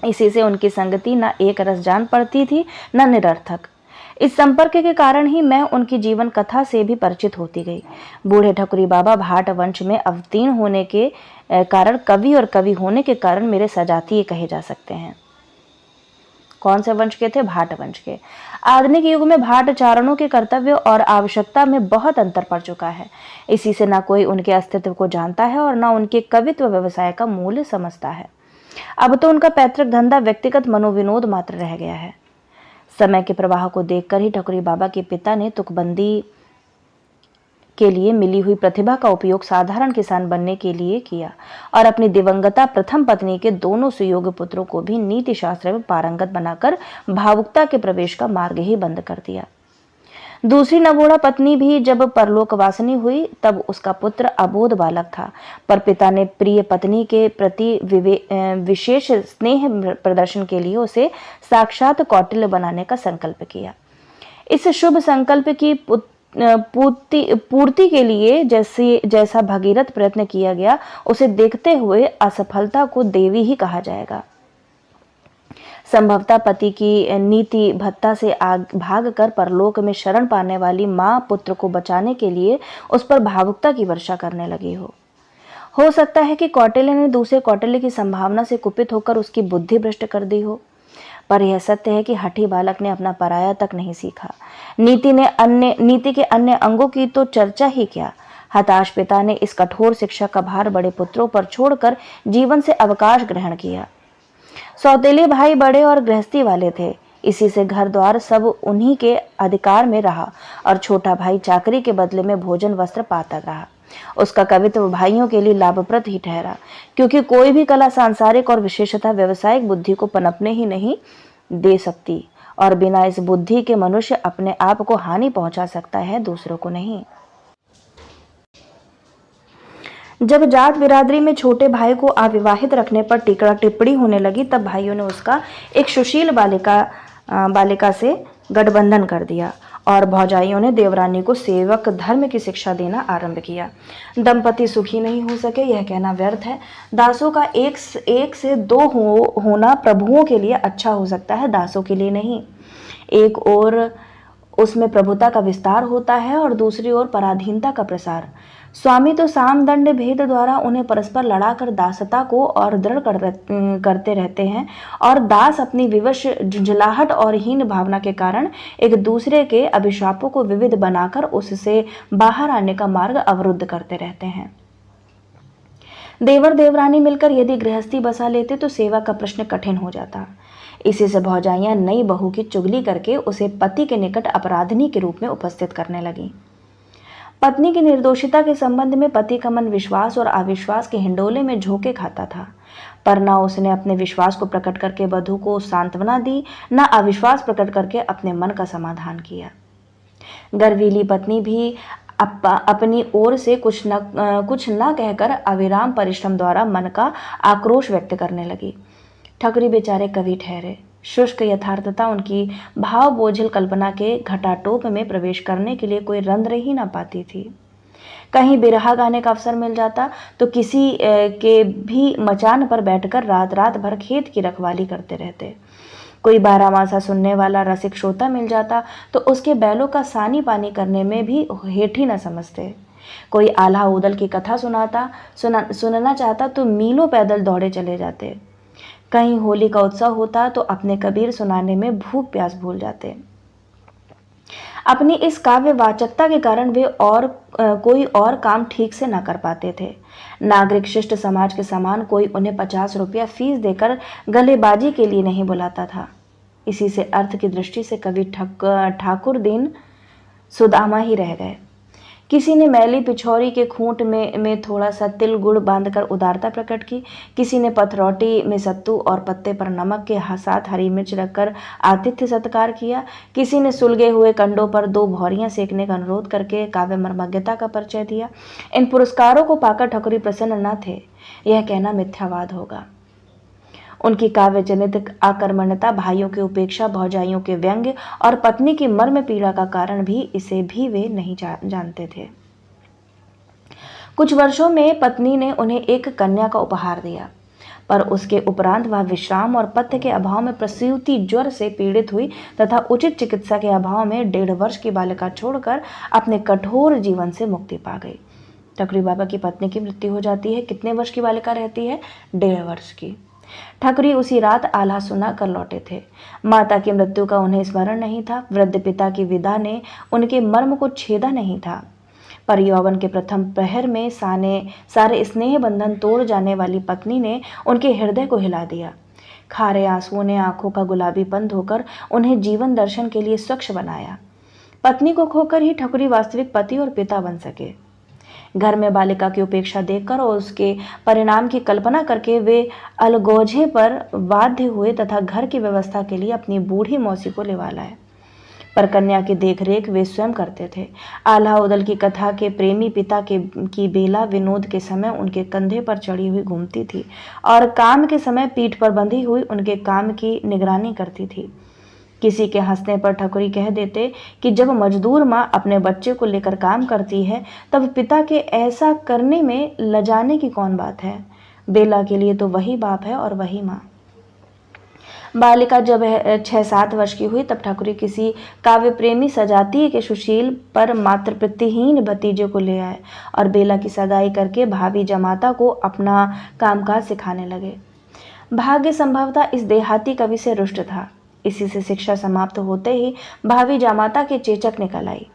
इसी से उनकी संगति न एक रस जान पड़ती थी न निरर्थक। इस संपर्क के कारण ही मैं उनकी जीवन कथा से भी परिचित होती गई। बूढ़े ठकुरी बाबा भाट वंश में अवतीर्ण होने के कारण कवि और कवि होने के कारण मेरे सजातीय कहे जा सकते हैं। कौन से वंश के थे? भाट वंश के। आधुनिक युग में भाट चारणों के कर्तव्य और आवश्यकता में बहुत अंतर पड़ चुका है। इसी से न कोई उनके अस्तित्व को जानता है और न उनके कवित्व व्यवसाय का मूल्य समझता है। अब तो उनका पैतृक धंधा व्यक्तिगत मनोविनोद मात्र रह गया है। समय के प्रवाह को देखकर ही ठकुरी बाबा के पिता ने तुकबंदी के लिए मिली हुई प्रतिभा का उपयोग साधारण किसान बनने के लिए किया और अपनी दिवंगता प्रथम पत्नी के दोनों सुयोग्य पुत्रों को भी नीति शास्त्र में पारंगत बनाकर भावुकता के प्रवेश का मार्ग ही बंद कर दिया। दूसरी नवोढ़ा पत्नी भी जब परलोकवासिनी हुई तब उसका पुत्र अबोध बालक था, पर पिता ने प्रिय पत्नी के प्रति विशेष स्नेह प्रदर्शन के लिए उसे साक्षात कौटिल्य बनाने का संकल्प किया। इस शुभ संकल्प की पूर्ति के लिए जैसा भगीरथ प्रयत्न किया गया, उसे देखते हुए असफलता को देवी ही कहा जाएगा। संभवतः पति की नीति भत्ता से भागकर परलोक में शरण पाने वाली मां पुत्र को बचाने के लिए उस पर भावुकता की वर्षा करने लगी हो सकता है कि कौटिल्य ने दूसरे कौटिल्य की संभावना से कुपित होकर उसकी बुद्धि भ्रष्ट कर दी हो, पर यह सत्य है कि हठी बालक ने अपना पराया तक नहीं सीखा। नीति के अन्य अंगों की तो चर्चा ही क्या। हताश पिता ने इस कठोर शिक्षा का भार बड़े पुत्रों पर छोड़कर जीवन से अवकाश ग्रहण किया। सौतेले भाई बड़े और गृहस्थी वाले थे, इसी से घर द्वार सब उन्हीं के अधिकार में रहा और छोटा भाई चाकरी के बदले में भोजन वस्त्र पाता रहा। उसका कवित्व भाइयों के लिए लाभप्रद ही ठहरा, क्योंकि कोई भी कला सांसारिक और विशेषतः व्यवसायिक बुद्धि को पनपने ही नहीं दे सकती और बिना इस बुद्धि के मनुष्य अपने आप को हानि पहुंचा सकता है, दूसरों को नहीं। जब जाट बिरादरी में छोटे भाई को अविवाहित रखने पर टिकड़ा टिप्पणी होने लगी, तब भाइयों ने उसका एक सुशील बालिका से गठबंधन कर दिया और भौजाइयों ने देवरानी को सेवक धर्म की शिक्षा देना आरंभ किया। दंपति सुखी नहीं हो सके यह कहना व्यर्थ है। दासों का एक से दो होना प्रभुओं के लिए अच्छा हो सकता है, दासों के लिए नहीं। एक ओर उसमें प्रभुता का विस्तार होता है और दूसरी ओर पराधीनता का प्रसार। स्वामी तो साम दंड भेद द्वारा उन्हें परस्पर लड़ाकर दासता को और दृढ़ करते रहते हैं और दास अपनी विवश झुंझलाहट और हीन भावना के कारण एक दूसरे के अभिशापों को विविध बनाकर उससे बाहर आने का मार्ग अवरुद्ध करते रहते हैं। देवर देवरानी मिलकर यदि गृहस्थी बसा लेते तो सेवा का प्रश्न कठिन हो जाता। इसी से भौजाइयां नई बहू की चुगली करके उसे पति के निकट अपराधिनी के रूप में उपस्थित करने लगी। पत्नी की निर्दोषिता के संबंध में पति का मन विश्वास और अविश्वास के हिंडोले में झोंके खाता था, पर न उसने अपने विश्वास को प्रकट करके वधू को सांत्वना दी, न अविश्वास प्रकट करके अपने मन का समाधान किया। गर्वीली पत्नी भी अपनी ओर से कुछ न कहकर अविराम परिश्रम द्वारा मन का आक्रोश व्यक्त करने लगी। ठकुरी बेचारे कवि ठहरे। शुष्क यथार्थता उनकी भाव बोझिल कल्पना के घटाटोप में प्रवेश करने के लिए कोई रंध्र ही न पाती थी। कहीं बिरहा गाने का अवसर मिल जाता तो किसी के भी मचान पर बैठकर रात रात भर खेत की रखवाली करते रहते। कोई 12 मासा सुनने वाला रसिक श्रोता मिल जाता तो उसके बैलों का सानी पानी करने में भी हेठी न समझते। कोई आल्हा उदल की कथा सुनना चाहता तो मीलों पैदल दौड़े चले जाते। कहीं होली का उत्सव होता तो अपने कबीर सुनाने में भूख प्यास भूल जाते। अपनी इस काव्य वाचकता के कारण वे कोई और काम ठीक से न कर पाते थे। नागरिक शिष्ट समाज के समान कोई उन्हें 50 रुपया फीस देकर गलेबाजी के लिए नहीं बुलाता था। इसी से अर्थ की दृष्टि से कवि ठाकुर दीन सुदामा ही रह गए। किसी ने मैली पिछौरी के खूंट में थोड़ा सा तिल गुड़ बांधकर उदारता प्रकट की, किसी ने पथरौटी में सत्तू और पत्ते पर नमक के साथ हरी मिर्च रखकर आतिथ्य सत्कार किया, किसी ने सुलगे हुए कंडों पर 2 भौरियां सेकने का अनुरोध करके काव्य मर्मज्ञता का परिचय दिया। इन पुरस्कारों को पाकर ठकुरी प्रसन्न न थे, यह कहना मिथ्यावाद होगा। उनकी काव्य जनित आकर्मण्यता, भाइयों की उपेक्षा, भौजाइयों के व्यंग्य और पत्नी की मर्म पीड़ा का कारण भी इसे भी वे नहीं जानते थे। कुछ वर्षों में पत्नी ने उन्हें एक कन्या का उपहार दिया, पर उसके उपरांत वह विश्राम और पथ्य के अभाव में प्रसूति ज्वर से पीड़ित हुई तथा उचित चिकित्सा के अभाव में 1.5 वर्ष की बालिका छोड़कर अपने कठोर जीवन से मुक्ति पा गई। ठकुरी बाबा की पत्नी की मृत्यु हो जाती है। कितने वर्ष की बालिका रहती है? 1.5 वर्ष की। ठकुरी उसी रात आल्हा सुना कर लौटे थे। माता की मृत्यु का उन्हें स्मरण नहीं था। वृद्ध पिता की विदा ने उनके मर्म को छेदा नहीं था, पर यौवन के प्रथम प्रहर में सारे स्नेह बंधन तोड़ जाने वाली पत्नी ने उनके हृदय को हिला दिया। खारे आंसुओं ने आंखों का गुलाबीपन धोकर उन्हें जीवन दर्शन के लिए स्वच्छ बनाया। पत्नी को खोकर ही ठकुरी वास्तविक पति और पिता बन सके। घर में बालिका की उपेक्षा देखकर और उसके परिणाम की कल्पना करके वे अलगोजे पर बाध्य हुए तथा घर की व्यवस्था के लिए अपनी बूढ़ी मौसी को लिवा लाए। पर कन्या की देखरेख वे स्वयं करते थे। आल्हा उदल की कथा के प्रेमी पिता की बेला विनोद के समय उनके कंधे पर चढ़ी हुई घूमती थी और काम के समय पीठ पर बंधी हुई उनके काम की निगरानी करती थी। किसी के हंसने पर ठकुरी कह देते कि जब मजदूर माँ अपने बच्चे को लेकर काम करती है तब पिता के ऐसा करने में लजाने की कौन बात है। बेला के लिए तो वही बाप है और वही माँ। बालिका जब 6-7 वर्ष की हुई तब ठकुरी किसी काव्य प्रेमी सजातीय के सुशील पर मातृप्रतिहीन भतीजे को ले आए और बेला की सगाई करके भाभी जमाता को अपना कामकाज सिखाने लगे। भाग्य संभवतः इस देहाती कवि से रुष्ट था। इसी से शिक्षा समाप्त होते ही भाभी जामाता के चेचक निकल आई।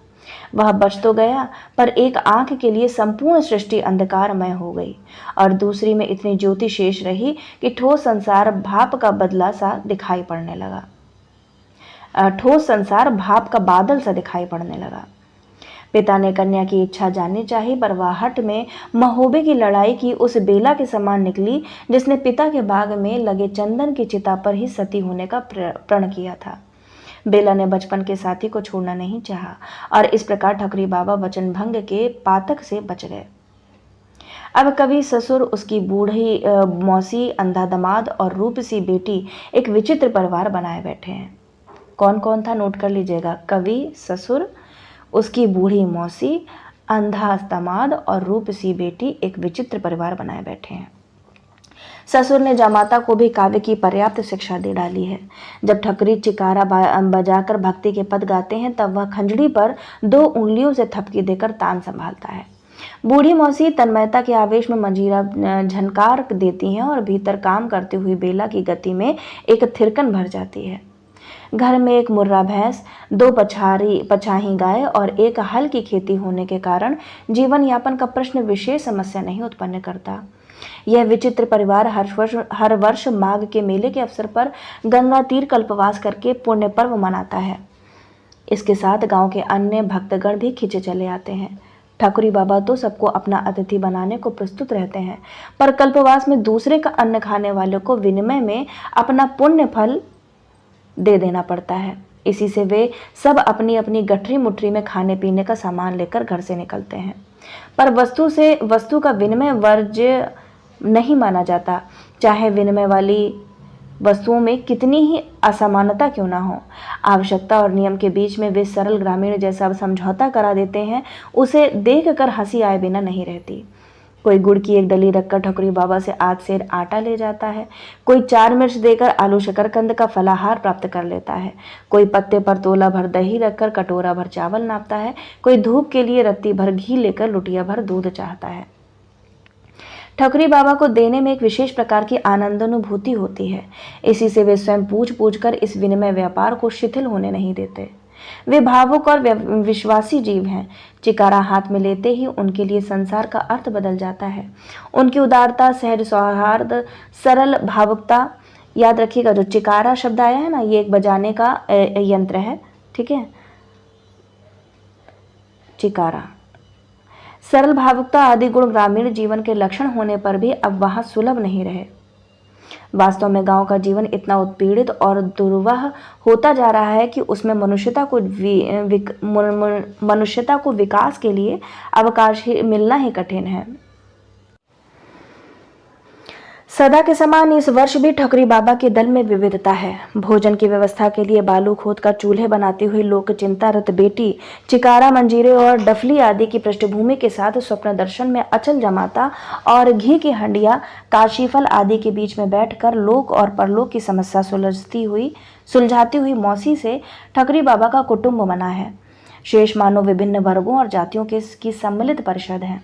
वह बच तो गया, पर एक आंख के लिए संपूर्ण सृष्टि अंधकारमय हो गई और दूसरी में इतनी ज्योति शेष रही कि ठोस संसार भाप का बदला सा दिखाई पड़ने लगा। ठोस संसार भाप का बादल सा दिखाई पड़ने लगा। पिता ने कन्या की इच्छा जाननी चाहिए, पर वह हट में महोबे की लड़ाई की उस बेला के समान निकली जिसने पिता के बाग में लगे चंदन की चिता पर ही सती होने का प्रण किया था। बेला ने बचपन के साथी को छोड़ना नहीं चाहा और इस प्रकार ठकुरी बाबा वचन भंग के पातक से बच गए। अब कवि ससुर, उसकी बूढ़ी मौसी, अंधा दामाद और रूपसी बेटी एक विचित्र परिवार बनाए बैठे हैं। कौन कौन था नोट कर लीजिएगा। कवि ससुर, उसकी बूढ़ी मौसी, अंधा दामाद और रूपसी बेटी एक विचित्र परिवार बनाए बैठे हैं। ससुर ने जामाता को भी काव्य की पर्याप्त शिक्षा दे डाली है। जब ठकुरी चिकारा बजाकर भक्ति के पद गाते हैं तब वह खंजड़ी पर 2 उंगलियों से थपकी देकर तान संभालता है। बूढ़ी मौसी तन्मयता के आवेश में मंजीरा झनकार देती हैं और भीतर काम करती हुई बेला की गति में एक थिरकन भर जाती है। घर में एक मुर्रा भैंस, 2 पछाही गाय और एक हल की खेती होने के कारण जीवन यापन का प्रश्न विशेष समस्या नहीं उत्पन्न करता। यह विचित्र परिवार हर वर्ष माघ के मेले के अवसर पर गंगा तीर कल्पवास करके पुण्य पर्व मनाता है। इसके साथ गांव के अन्य भक्तगण भी खींचे चले आते हैं। ठाकुरी बाबा तो सबको अपना अतिथि बनाने को प्रस्तुत रहते हैं, पर कल्पवास में दूसरे का अन्न खाने वालों को विनिमय में अपना पुण्य फल दे देना पड़ता है। इसी से वे सब अपनी अपनी गठरी मुठरी में खाने पीने का सामान लेकर घर से निकलते हैं, पर वस्तु का विनिमय वर्ज्य नहीं माना जाता, चाहे विनिमय वाली वस्तुओं में कितनी ही असमानता क्यों ना हो। आवश्यकता और नियम के बीच में वे सरल ग्रामीण जैसा समझौता करा देते हैं, उसे देखकर हंसी आए बिना नहीं रहती। कोई गुड़ की एक डली रखकर ठकुरी बाबा से आध सेर आटा ले जाता है, कोई 4 मिर्च देकर आलू शकरकंद का फलाहार प्राप्त कर लेता है, कोई पत्ते पर तोला भर दही रखकर कटोरा भर चावल नापता है, कोई धूप के लिए रत्ती भर घी लेकर लुटिया भर दूध चाहता है। ठकुरी बाबा को देने में एक विशेष प्रकार की आनंदानुभूति होती है। इसी से वे स्वयं पूछ पूछ कर इस विनिमय व्यापार को शिथिल होने नहीं देते। वे भावुक और विश्वासी जीव हैं। चिकारा हाथ में लेते ही उनके लिए संसार का अर्थ बदल जाता है। उनकी उदारता, सहज सौहार्द, सरल भावुकता, याद रखिएगा जो चिकारा शब्द आया है ना, ये एक बजाने का यंत्र है, ठीक है। चिकारा, सरल भावुकता आदि गुण ग्रामीण जीवन के लक्षण होने पर भी अब वहां सुलभ नहीं रहे। वास्तव में गांव का जीवन इतना उत्पीड़ित और दुर्वह होता जा रहा है कि उसमें मनुष्यता को विकास के लिए अवकाश मिलना ही कठिन है। सदा के समान इस वर्ष भी ठकुरी बाबा के दल में विविधता है। भोजन की व्यवस्था के लिए बालू खोदकर चूल्हे बनाती हुई लोक चिंतारत बेटी चिकारा, मंजीरे और डफली आदि की पृष्ठभूमि के साथ स्वप्न दर्शन में अचल जमाता और घी की हंडिया, काशीफल आदि के बीच में बैठकर लोक और परलोक की समस्या सुलझाती हुई मौसी से ठकुरी बाबा का कुटुंब बना है। शेष मानो विभिन्न वर्गों और जातियों की सम्मिलित परिषद है।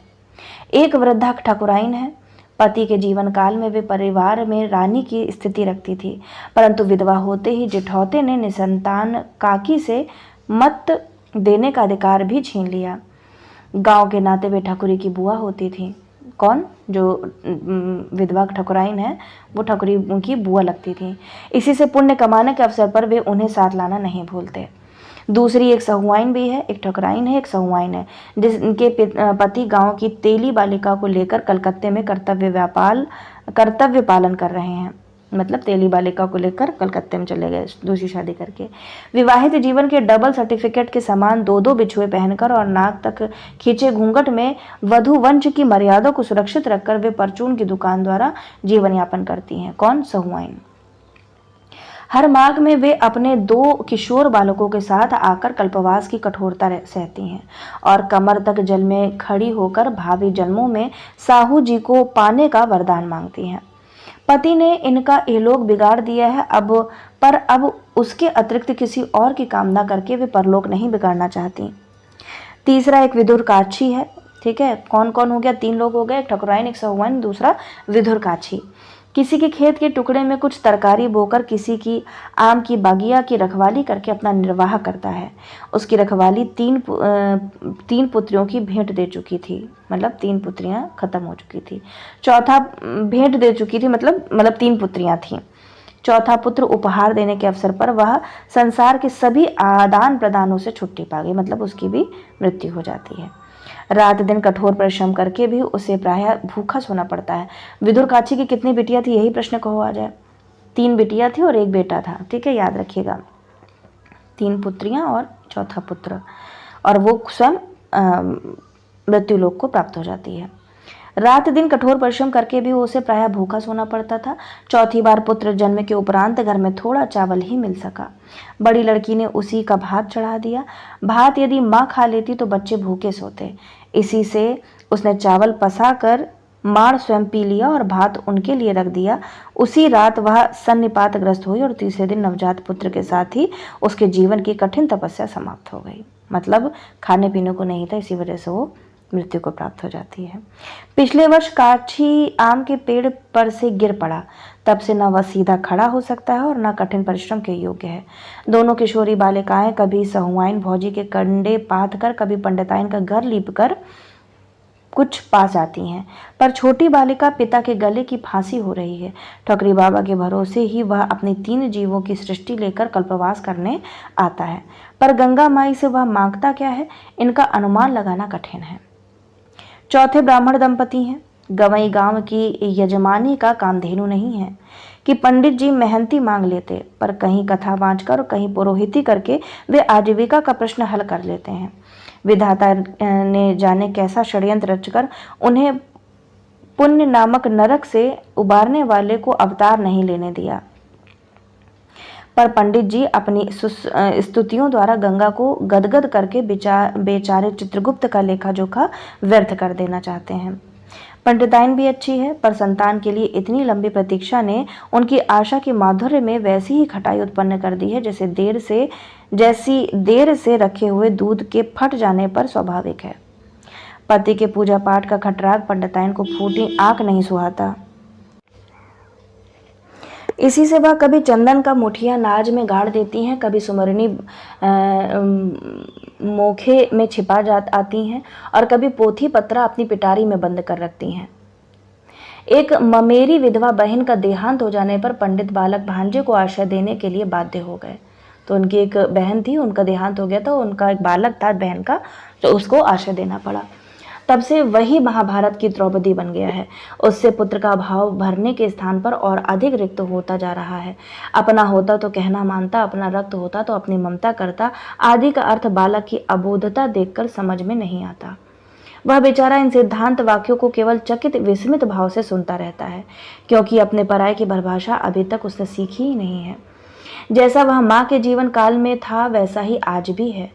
एक वृद्धा ठकुराइन है। पति के जीवन काल में वे परिवार में रानी की स्थिति रखती थी, परंतु विधवा होते ही जेठौते ने निसंतान काकी से मत देने का अधिकार भी छीन लिया। गांव के नाते वे ठकुरी की बुआ होती थी। कौन? जो विधवा ठकुराइन है वो ठकुरी की बुआ लगती थी। इसी से पुण्य कमाने के अवसर पर वे उन्हें साथ लाना नहीं भूलते। दूसरी एक सहुआइन भी है, एक ठकुराइन है, एक सहुआइन है, जिनके पति गांव की तेली बालिका को लेकर कलकत्ते में कर्तव्य पालन कर रहे हैं। मतलब तेली बालिका को लेकर कलकत्ते में चले गए दूसरी शादी करके। विवाहित जीवन के डबल सर्टिफिकेट के समान 2-2 बिछुए पहनकर और नाक तक खींचे घूंघट में वधु वंश की मर्यादा को सुरक्षित रखकर वे परचून की दुकान द्वारा जीवन यापन करती हैं। कौन? सहुआइन। हर माघ में वे अपने 2 किशोर बालकों के साथ आकर कल्पवास की कठोरता सहती हैं और कमर तक जल में खड़ी होकर भावी जन्मों में साहू जी को पाने का वरदान मांगती हैं। पति ने इनका इहलोक बिगाड़ दिया है, अब उसके अतिरिक्त किसी और की कामना करके वे परलोक नहीं बिगाड़ना चाहती। तीसरा एक विदुर काछी है, ठीक है। कौन कौन हो गया? 3 लोग हो गए, एक ठकुराइन, एक सहुआइन, दूसरा विदुर काछी। किसी के खेत के टुकड़े में कुछ तरकारी बोकर किसी की आम की बागिया की रखवाली करके अपना निर्वाह करता है। उसकी रखवाली 3 पुत्रियों की भेंट दे चुकी थी, मतलब 3 पुत्रियां खत्म हो चुकी थी। चौथा भेंट दे चुकी थी, मतलब 3 पुत्रियां थीं। चौथा पुत्र उपहार देने के अवसर पर वह संसार के सभी आदान प्रदानों से छुट्टी पा गई, मतलब उसकी भी मृत्यु हो जाती है। रात दिन कठोर परिश्रम करके भी उसे प्रायः भूखा सोना पड़ता है। विदुर काछी की कितनी बिटिया थी? यही प्रश्न कहो आ जाए। 3 बिटिया थी और 1 बेटा था, ठीक है, याद रखिएगा। 3 पुत्रियां और चौथा पुत्र, और वो स्वयं मृत्यु लोक को प्राप्त हो जाती है। रात दिन कठोर परिश्रम करके भी उसे प्रायः भूखा सोना पड़ता था। चौथी बार पुत्र जन्म के उपरांत घर में थोड़ा चावल ही मिल सका। बड़ी लड़की ने उसी का भात चढ़ा दिया। भात यदि माँ खा लेती तो बच्चे भूखे सोते। इसी से उसने चावल पसा कर माड़ स्वयं पी लिया और भात उनके लिए रख दिया। उसी रात वह सन्निपातग्रस्त हुई और तीसरे दिन नवजात पुत्र के साथ ही उसके जीवन की कठिन तपस्या समाप्त हो गई। मतलब खाने पीने को नहीं था, इसी वजह से वो मृत्यु को प्राप्त हो जाती है। पिछले वर्ष काछी आम के पेड़ पर से गिर पड़ा, तब से न वह सीधा खड़ा हो सकता है और न कठिन परिश्रम के योग्य है। दोनों किशोरी बालिकाएं कभी सहुआइन भौजी के कंडे पाथ कर, कभी पंडिताइन का घर लीप कर कुछ पा जाती हैं, पर छोटी बालिका पिता के गले की फांसी हो रही है। ठकुरी बाबा के भरोसे ही वह अपनी 3 जीवों की सृष्टि लेकर कल्पवास करने आता है, पर गंगा माई से वह मांगता क्या है, इनका अनुमान लगाना कठिन है। चौथे ब्राह्मण दंपति हैं। गवई गांव की यजमानी का कामधेनु नहीं है कि पंडित जी मेहनती मांग लेते, पर कहीं कथा बाँचकर और कहीं पुरोहिती करके वे आजीविका का प्रश्न हल कर लेते हैं। विधाता ने जाने कैसा षड्यंत्र रचकर उन्हें पुण्य नामक नरक से उबारने वाले को अवतार नहीं लेने दिया, पर पंडित जी अपनी स्तुतियों द्वारा गंगा को गदगद करके बेचारे चित्रगुप्त का लेखा जोखा व्यर्थ कर देना चाहते हैं। पंडिताइन भी अच्छी है, पर संतान के लिए इतनी लंबी प्रतीक्षा ने उनकी आशा की माधुर्य में वैसी ही खटाई उत्पन्न कर दी है जैसी देर से रखे हुए दूध के फट जाने पर स्वाभाविक है। पति के पूजा पाठ का खटराग पंडिताइन को फूटी आंख नहीं सुहाता। इसी से वह कभी चंदन का मुठिया नाज में गाड़ देती हैं, कभी सुमरनी मोखे में छिपा आती हैं और कभी पोथी पत्रा अपनी पिटारी में बंद कर रखती हैं। एक ममेरी विधवा बहन का देहांत हो जाने पर पंडित बालक भांजे को आश्रय देने के लिए बाध्य हो गए। तो उनकी एक बहन थी, उनका देहांत हो गया था, उनका एक बालक था बहन का, तो उसको आश्रय देना पड़ा। तब से वही महाभारत की द्रौपदी बन गया है। उससे पुत्र का भाव भरने के स्थान पर और अधिक रिक्त होता जा रहा है। अपना होता तो कहना मानता, अपना रक्त होता तो अपनी ममता करता आदि का अर्थ बालक की अबोधता देखकर समझ में नहीं आता। वह बेचारा इन सिद्धांत वाक्यों को केवल चकित विस्मित भाव से सुनता रहता है, क्योंकि अपने पराये की परिभाषा अभी तक उसने सीखी ही नहीं है। जैसा वह माँ के जीवन काल में था वैसा ही आज भी है।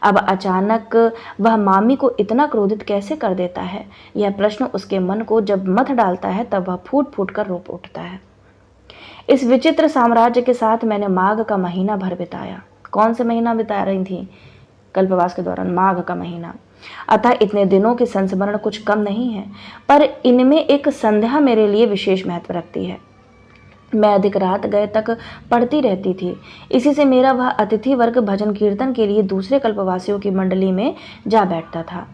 अब अचानक वह मामी को इतना क्रोधित कैसे कर देता है, यह प्रश्न उसके मन को जब मथ डालता है तब वह फूट फूट कर रो उठता है। इस विचित्र साम्राज्य के साथ मैंने माघ का महीना भर बिताया। कौन से महीना बिता रही थी कल्पवास के दौरान? माघ का महीना। अतः इतने दिनों के संस्मरण कुछ कम नहीं है, पर इनमें एक संध्या मेरे लिए विशेष महत्व रखती है। मैं अधिक रात गए तक पढ़ती रहती थी। इसी से मेरा वह अतिथि वर्ग भजन कीर्तन के लिए दूसरे कल्पवासियों की मंडली में जा बैठता था।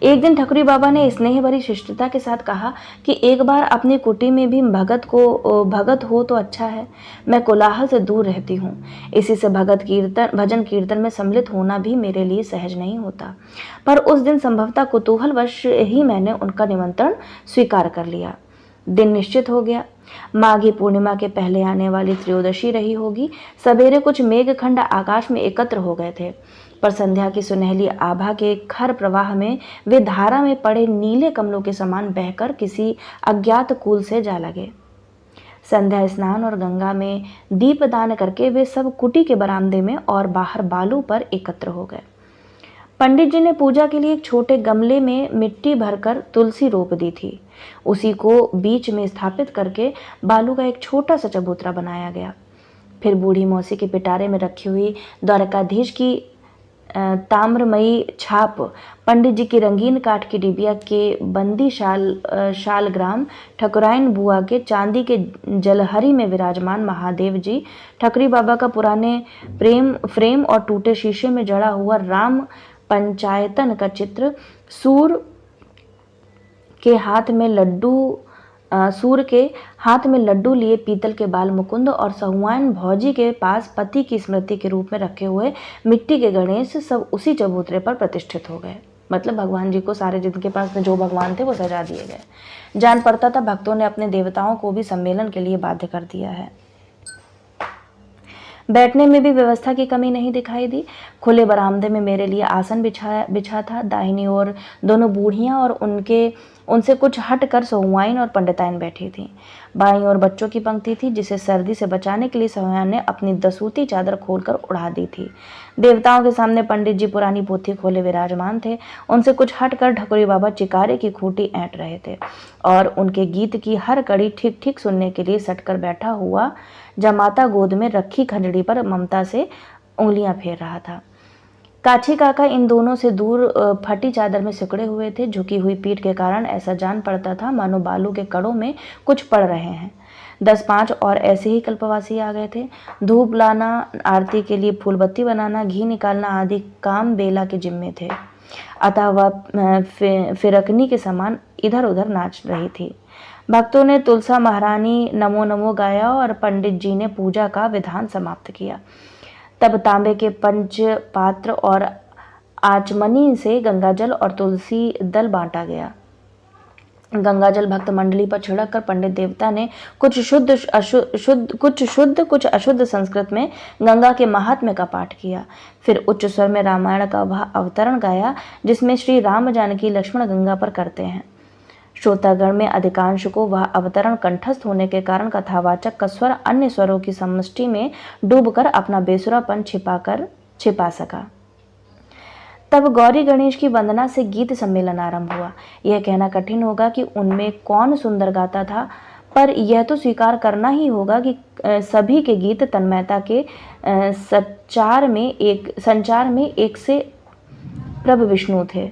एक दिन ठकुरी बाबा ने स्नेह भरी शिष्टता के साथ कहा कि एक बार अपनी कुटी में भी भगत हो तो अच्छा है। मैं कोलाहल से दूर रहती हूँ, इसी से भजन कीर्तन में सम्मिलित होना भी मेरे लिए सहज नहीं होता। पर उस दिन संभवतः कुतूहलवश ही मैंने उनका निमंत्रण स्वीकार कर लिया। दिन निश्चित हो गया। माघी पूर्णिमा के पहले आने वाली त्रयोदशी रही होगी। सवेरे कुछ मेघखंड आकाश में एकत्र हो गए थे, पर संध्या की सुनहली आभा के खर प्रवाह में वे धारा में पड़े नीले कमलों के समान बहकर किसी अज्ञात कूल से जा लगे। संध्या स्नान और गंगा में दीपदान करके वे सब कुटी के बरामदे में और बाहर बालू पर एकत्र हो गए। पंडित जी ने पूजा के लिए एक छोटे गमले में मिट्टी भरकर तुलसी रोप दी थी। उसी को बीच में स्थापित करके बालू का एक छोटा सा चबूतरा बनाया गया। फिर बूढ़ी मौसी के पिटारे में रखी हुई द्वारकाधीश की ताम्रमयी छाप, पंडित जी की रंगीन काठ की डिबिया के बंदी शालग्राम, ठकुराइन बुआ के चांदी के जलहरी में विराजमान महादेव जी, ठकुरी बाबा का पुराने फ्रेम और टूटे शीशे में जड़ा हुआ राम पंचायतन का चित्र, सूर के हाथ में लड्डू लिए पीतल के बाल मुकुंद और सहुआइन भौजी के पास पति की स्मृति के रूप में रखे हुए मिट्टी के गणेश सब उसी चबूतरे पर प्रतिष्ठित हो गए। मतलब भगवान जी को सारे जिनके पास जो भगवान थे वो सजा दिए गए। जान पड़ता था भक्तों ने अपने देवताओं को भी सम्मेलन के लिए बाध्य कर दिया है। बैठने में भी व्यवस्था की कमी नहीं दिखाई दी। खुले बरामदे में मेरे लिए आसन बिछा था। दाहिनी ओर दोनों बूढ़ियां और उनसे कुछ हट कर सहुआइन और पंडिताइन बैठी थीं। बाईं ओर बच्चों की पंक्ति थी, जिसे सर्दी से बचाने के लिए सहुआइन ने अपनी दसूती चादर खोलकर उड़ा दी थी। देवताओं के सामने पंडित जी पुरानी पोथी खोले विराजमान थे। उनसे कुछ हटकर ठकुरी बाबा चिकारे की खूंटी ऐंठ रहे थे और उनके गीत की हर कड़ी ठीक ठीक सुनने के लिए सटकर बैठा हुआ जमाता गोद में रखी खंजड़ी पर ममता से उंगलियां फेर रहा था। काछी काका इन दोनों से दूर फटी चादर में सिकुड़े हुए थे। झुकी हुई पीठ के कारण ऐसा जान पड़ता था मानो बालू के कड़ों में कुछ पड़ रहे हैं। 10-5 और ऐसे ही कल्पवासी आ गए थे। धूप लाना, आरती के लिए फूलबत्ती बनाना, घी निकालना आदि काम बेला के जिम्मे थे। अतः वह फिरकनी के समान इधर उधर नाच रही थी। भक्तों ने तुलसा महारानी नमो नमो गाया और पंडित जी ने पूजा का विधान समाप्त किया। तब तांबे के पंच पात्र और आचमनी से गंगाजल और तुलसी दल बांटा गया। गंगाजल भक्त मंडली पर छिड़क कर पंडित देवता ने कुछ शुद्ध कुछ अशुद्ध संस्कृत में गंगा के महात्म्य का पाठ किया। फिर उच्च स्वर में रामायण का वह अवतरण गाया जिसमें श्री राम जानकी लक्ष्मण गंगा पर करते हैं। श्रोतागण में अधिकांश को वह अवतरण कंठस्थ होने के कारण कथावाचक का स्वर अन्य स्वरों की समष्टि में डूबकर अपना बेसुरापन छिपा सका। तब गौरी गणेश की वंदना से गीत सम्मेलन आरंभ हुआ। यह कहना कठिन होगा कि उनमें कौन सुंदर गाता था, पर यह तो स्वीकार करना ही होगा कि सभी के गीत तन्मयता के संचार में एक से प्रभु विष्णु थे।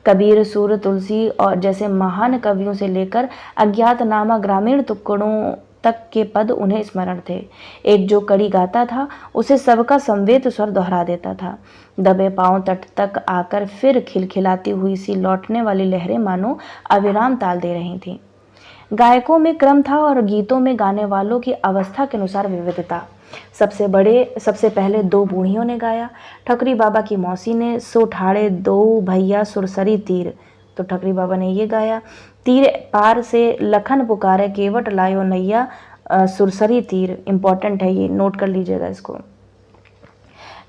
कबीर, सूर, तुलसी और जैसे महान कवियों से लेकर अज्ञातनामा ग्रामीण टुकड़ों तक के पद उन्हें स्मरण थे। एक जो कड़ी गाता था उसे सबका संवेद स्वर दोहरा देता था। दबे पांव तट तक आकर फिर खिलखिलाती हुई सी लौटने वाली लहरें मानो अविराम ताल दे रही थीं। गायकों में क्रम था और गीतों में गाने वालों की अवस्था के अनुसार विविधता। सबसे पहले दो बूढ़ियों ने गाया। ठकरी बाबा की मौसी ने सो ठाड़े दो भैया सुरसरी तीर, तो ठकरी बाबा ने ये गाया। तीर पार से लखन पुकारे केवट लायो नैया सुरसरी तीर। इंपॉर्टेंट है ये, नोट कर लीजिएगा इसको।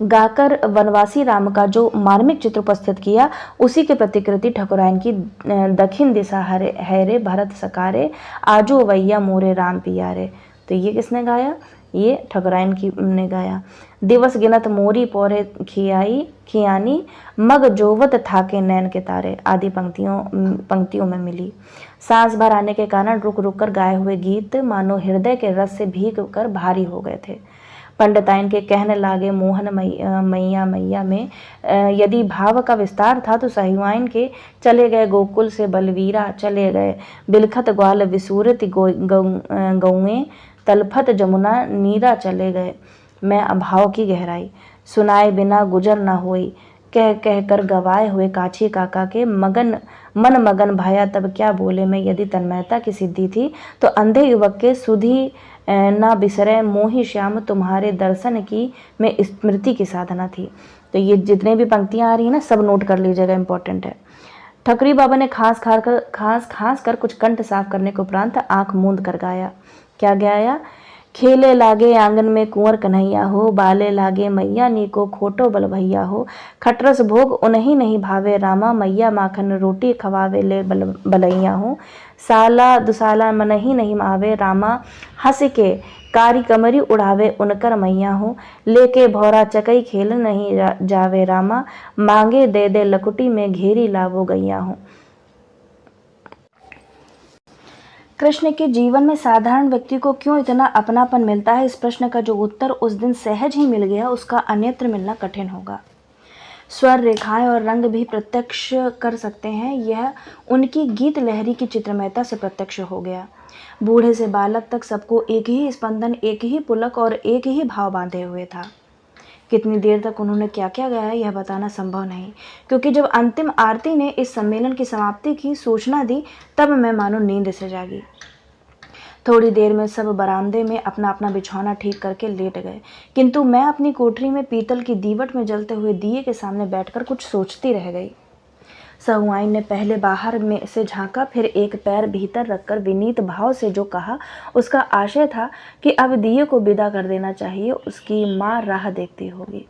गाकर वनवासी राम का जो मार्मिक चित्र उपस्थित किया उसी के प्रतिकृति ठकुराइन की दक्षिण दिशा हैरे भरत सकारे आजो वैया मोरे राम पियारे। तो ये किसने गाया? ये ठकुराइन की ने गाया। दिवस गिनत मोरी पोरे खियानी मग जोवत थाके नैन के तारे आदि पंक्तियों में मिली। सांस भर आने के कारण रुक रुक कर गाए हुए गीत मानो हृदय के रस से भीग कर भारी हो गए थे। पंडिताइन के कहने लागे मोहन मैया मैया में यदि भाव का विस्तार था तो सहुआइन के चले गए गोकुल से बलवीरा चले गए, बिलखत ग्वाल विसूरत गौएं तलफत जमुना नीरा चले गए। मैं अभाव की गहराई सुनाए बिना गुजर न होई, कह कह कर गवाए हुए काछी काका के मन मगन भाया तब क्या बोले मैं। यदि तन्मयता की सिद्धि थी तो अंधे युवक के सुधी ना बिसरे मोहि श्याम तुम्हारे दर्शन की में स्मृति की साधना थी। तो ये जितने भी पंक्तियां आ रही है ना, सब नोट कर लीजिएगा, इंपॉर्टेंट है। ठकरी बाबा ने खास कर कुछ कंठ साफ करने के उपरांत आंख मूंद कर गाया। क्या गाया? खेले लागे आंगन में कुंवर कन्हैया हो, बाले लागे मैया नी को खोटो बल भैया हो, खटरस भोग उन्हीं नहीं भावे रामा, मैया माखन रोटी खवावे ले बलैया हो, साला दुसाला मन ही नहीं मावे रामा, हंस के कारी कमरी उड़ावे उनकर मैया हो, लेके भौरा चकई खेल नहीं जावे रामा, मांगे दे दे लकुटी में घेरी लावो गैया हो। कृष्ण के जीवन में साधारण व्यक्ति को क्यों इतना अपनापन मिलता है, इस प्रश्न का जो उत्तर उस दिन सहज ही मिल गया उसका अन्यत्र मिलना कठिन होगा। स्वर, रेखाएं और रंग भी प्रत्यक्ष कर सकते हैं, यह उनकी गीत लहरी की चित्रमयता से प्रत्यक्ष हो गया। बूढ़े से बालक तक सबको एक ही स्पंदन, एक ही पुलक और एक ही भाव बांधे हुए था। कितनी देर तक उन्होंने क्या क्या गाया यह बताना संभव नहीं, क्योंकि जब अंतिम आरती ने इस सम्मेलन की समाप्ति की सूचना दी तब मैं मानो नींद से जागी। थोड़ी देर में सब बरामदे में अपना अपना बिछौना ठीक करके लेट गए, किंतु मैं अपनी कोठरी में पीतल की दीवट में जलते हुए दिए के सामने बैठकर कुछ सोचती रह गई। सहुआइन ने पहले बाहर में से झांका, फिर एक पैर भीतर रखकर विनीत भाव से जो कहा उसका आशय था कि अब दिए को विदा कर देना चाहिए, उसकी माँ राह देखती होगी।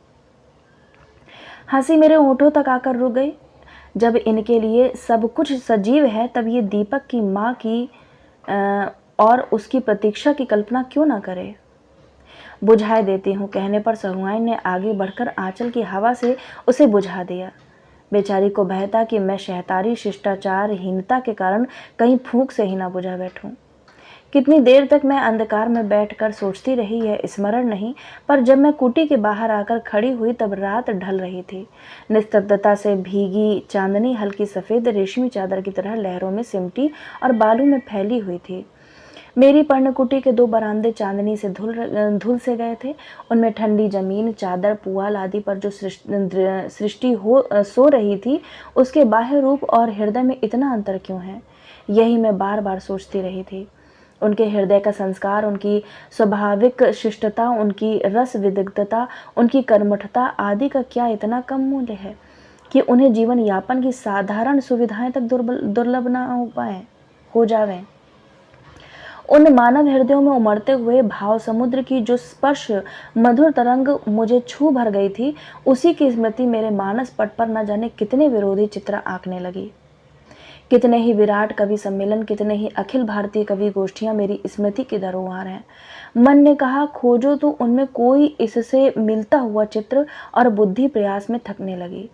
हंसी मेरे होठों तक आकर रुक गई। जब इनके लिए सब कुछ सजीव है तब ये दीपक की माँ की और उसकी प्रतीक्षा की कल्पना क्यों ना करे। बुझाए देती हूँ कहने पर सहुआइन ने आगे बढ़कर आंचल की हवा से उसे बुझा दिया। बेचारी को भय था कि मैं शहतारी शिष्टाचारहीनता के कारण कहीं फूंक से ही ना बुझा बैठूं। कितनी देर तक मैं अंधकार में बैठकर सोचती रही यह स्मरण नहीं, पर जब मैं कुटी के बाहर आकर खड़ी हुई तब रात ढल रही थी। निस्तब्धता से भीगी चांदनी हल्की सफ़ेद रेशमी चादर की तरह लहरों में सिमटी और बालू में फैली हुई थी। मेरी पर्णकुटी के 2 बरामदे चांदनी से धुल से गए थे। उनमें ठंडी जमीन, चादर, पुआल आदि पर जो सृष्टि सो रही थी, उसके बाह्य रूप और हृदय में इतना अंतर क्यों है? यही मैं बार बार सोचती रही थी। उनके हृदय का संस्कार, उनकी स्वाभाविक शिष्टता, उनकी रस विदग्धता, उनकी कर्मठता आदि का क्या इतना कम मूल्य है कि उन्हें जीवन यापन की साधारण सुविधाएं तक दुर्लभ ना हो जावें? उन मानव हृदयों में उमड़ते हुए भाव समुद्र की जो स्पर्श मधुर तरंग मुझे छू भर गई थी, उसी की स्मृति मेरे मानस पट पर न जाने कितने विरोधी चित्र आंकने लगी। कितने ही विराट कवि सम्मेलन, कितने ही अखिल भारतीय कवि गोष्ठियां मेरी स्मृति की धरोहर हैं। मन ने कहा, खोजो तो उनमें कोई इससे मिलता हुआ चित्र, और बुद्धि प्रयास में थकने लगी।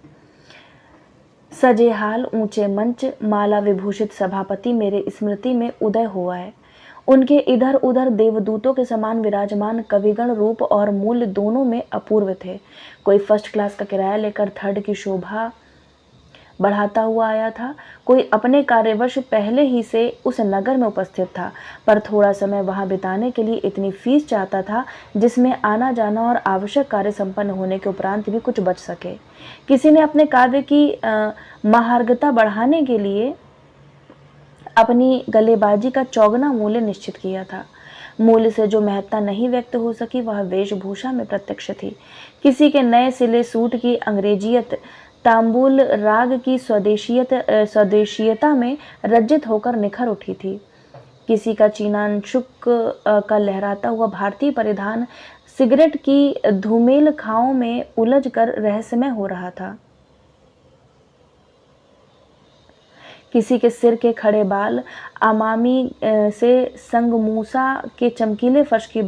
सजे हाल ऊंचे मंच, माला विभूषित सभापति मेरे स्मृति में उदय हुआ है। उनके इधर उधर देवदूतों के समान विराजमान कविगण रूप और मूल्य दोनों में अपूर्व थे। कोई फर्स्ट क्लास का किराया लेकर थर्ड की शोभा बढ़ाता हुआ आया था, कोई अपने कार्यवश पहले ही से उस नगर में उपस्थित था, पर थोड़ा समय वहां बिताने के लिए इतनी फीस चाहता था जिसमें आना जाना और आवश्यक कार्य संपन्न होने के उपरांत भी कुछ बच सके। किसी ने अपने काव्य की महार्घता बढ़ाने के लिए अपनी गलेबाजी का चौगुना मूल्य निश्चित किया था। मूल्य से जो महत्ता नहीं व्यक्त हो सकी, वह वेशभूषा में प्रत्यक्ष थी। किसी के नए सिले सूट की अंग्रेजियत, तांबुल राग की स्वदेशीयता में रज्जित होकर निखर उठी थी। किसी का चीनांशुक का लहराता हुआ भारतीय परिधान सिगरेट की धूमेल खाओं में उलझ कर रहस्यमय हो रहा था। किसी के सिर के खड़े बाल अमामी से संगमूसा के चमकीले फर्श की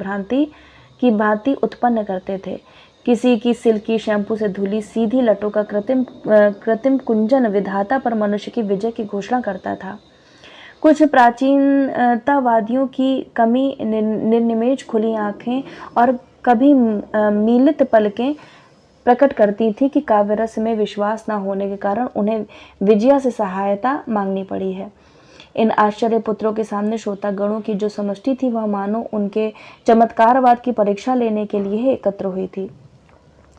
भांति उत्पन्न करते थे। किसी की सिल्की शैम्पू से धुली सीधी लटों का कृत्रिम कुंजन विधाता पर मनुष्य की विजय की घोषणा करता था। कुछ प्राचीनतावादियों की कमी निर्निमेष खुली आंखें और कभी मीलित पलकें प्रकट करती थी कि काव्य रस में विश्वास न होने के कारण उन्हें विजया से सहायता मांगनी पड़ी है। इन आश्चर्य पुत्रों के सामने श्रोतागणों की जो समष्टि थी, वह मानो उनके चमत्कारवाद की परीक्षा लेने के लिए एकत्र हुई थी।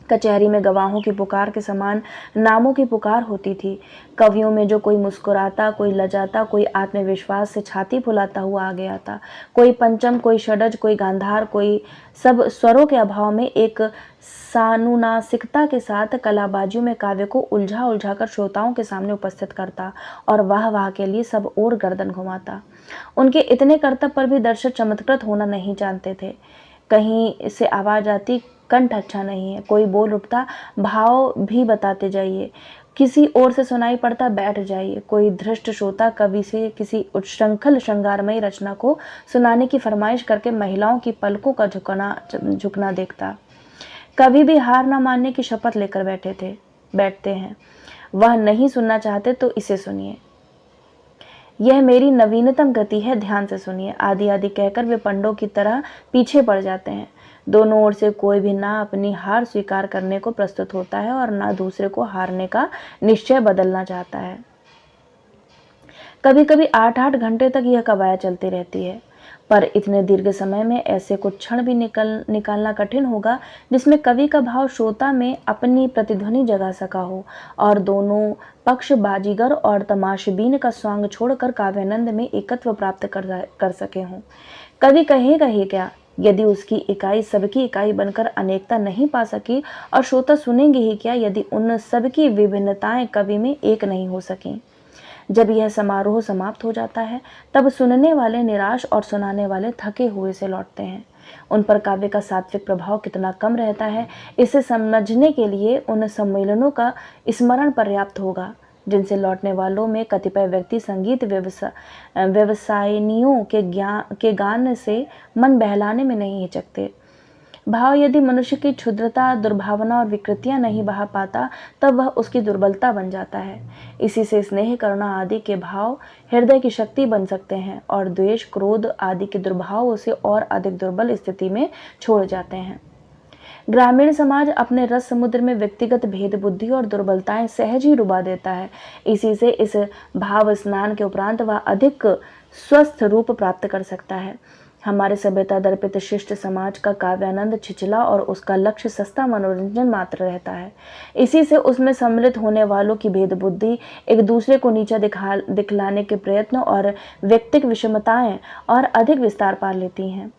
कचहरी में गवाहों की पुकार के समान नामों की पुकार होती थी। कवियों में जो कोई मुस्कुराता, कोई लजाता, कोई आत्मविश्वास से छाती फुलाता हुआ आ गया था, कोई पंचम, कोई षडज, कोई गांधार, कोई सब स्वरों के अभाव में एक सानुनासिकता के साथ कलाबाजियों में काव्य को उलझा कर श्रोताओं के सामने उपस्थित करता और वाह के लिए सब और गर्दन घुमाता। उनके इतने कर्तव्य पर भी दर्शक चमत्कृत होना नहीं जानते थे। कहीं से आवाज आती, कंठ अच्छा नहीं है, कोई बोल उठता, भाव भी बताते जाइए, किसी ओर से सुनाई पड़ता, बैठ जाइए। कोई धृष्ट श्रोता कवि से किसी उच्छृंखल श्रृंगारमयी रचना को सुनाने की फरमाइश करके महिलाओं की पलकों का झुकना देखता। कभी भी हार न मानने की शपथ लेकर बैठते हैं। वह नहीं सुनना चाहते तो इसे सुनिए, यह मेरी नवीनतम गति है, ध्यान से सुनिए। आदि आदि कहकर वे पंडों की तरह पीछे पड़ जाते हैं। दोनों ओर से कोई भी ना अपनी हार स्वीकार करने को प्रस्तुत होता है और ना दूसरे को हारने का निश्चय बदलना चाहता है। कभी कभी 8-8 घंटे तक यह कवायद चलती रहती है, पर इतने दीर्घ समय में ऐसे कुछ क्षण भी निकालना कठिन होगा जिसमें कवि का भाव श्रोता में अपनी प्रतिध्वनि जगा सका हो और दोनों पक्ष बाजीगर और तमाशबीन का स्वांग छोड़कर काव्यानंद में एकत्व प्राप्त कर सके हों। कवि कहेगा ही क्या यदि उसकी इकाई सबकी इकाई बनकर अनेकता नहीं पा सकी, और श्रोता सुनेंगे ही क्या यदि उन सबकी विभिन्नताएं कवि में एक नहीं हो सकी। जब यह समारोह समाप्त हो जाता है, तब सुनने वाले निराश और सुनाने वाले थके हुए से लौटते हैं। उन पर काव्य का सात्विक प्रभाव कितना कम रहता है, इसे समझने के लिए उन सम्मेलनों का स्मरण पर्याप्त होगा जिनसे लौटने वालों में कतिपय व्यक्ति संगीत व्यवसायिनियों के गान से मन बहलाने में नहीं हिचकते। भाव यदि मनुष्य की क्षुद्रता, दुर्भावना और विकृतियां नहीं बहा पाता, तब वह उसकी दुर्बलता बन जाता है। इसी से स्नेह, करुणा आदि के भाव हृदय की शक्ति बन सकते हैं और द्वेष, क्रोध आदि के दुर्भाव उसे और अधिक दुर्बल स्थिति में छोड़ जाते हैं। ग्रामीण समाज अपने रस समुद्र में व्यक्तिगत भेद बुद्धि और दुर्बलताएं सहज ही डुबा देता है। इसी से इस भाव स्नान के उपरांत वह अधिक स्वस्थ रूप प्राप्त कर सकता है। हमारे सभ्यता दर्पित शिष्ट समाज का काव्यानंद छिछला और उसका लक्ष्य सस्ता मनोरंजन मात्र रहता है। इसी से उसमें सम्मिलित होने वालों की भेद बुद्धि, एक दूसरे को नीचा दिखलाने के प्रयत्न और व्यक्तिगत विषमताएं और अधिक विस्तार पा लेती हैं।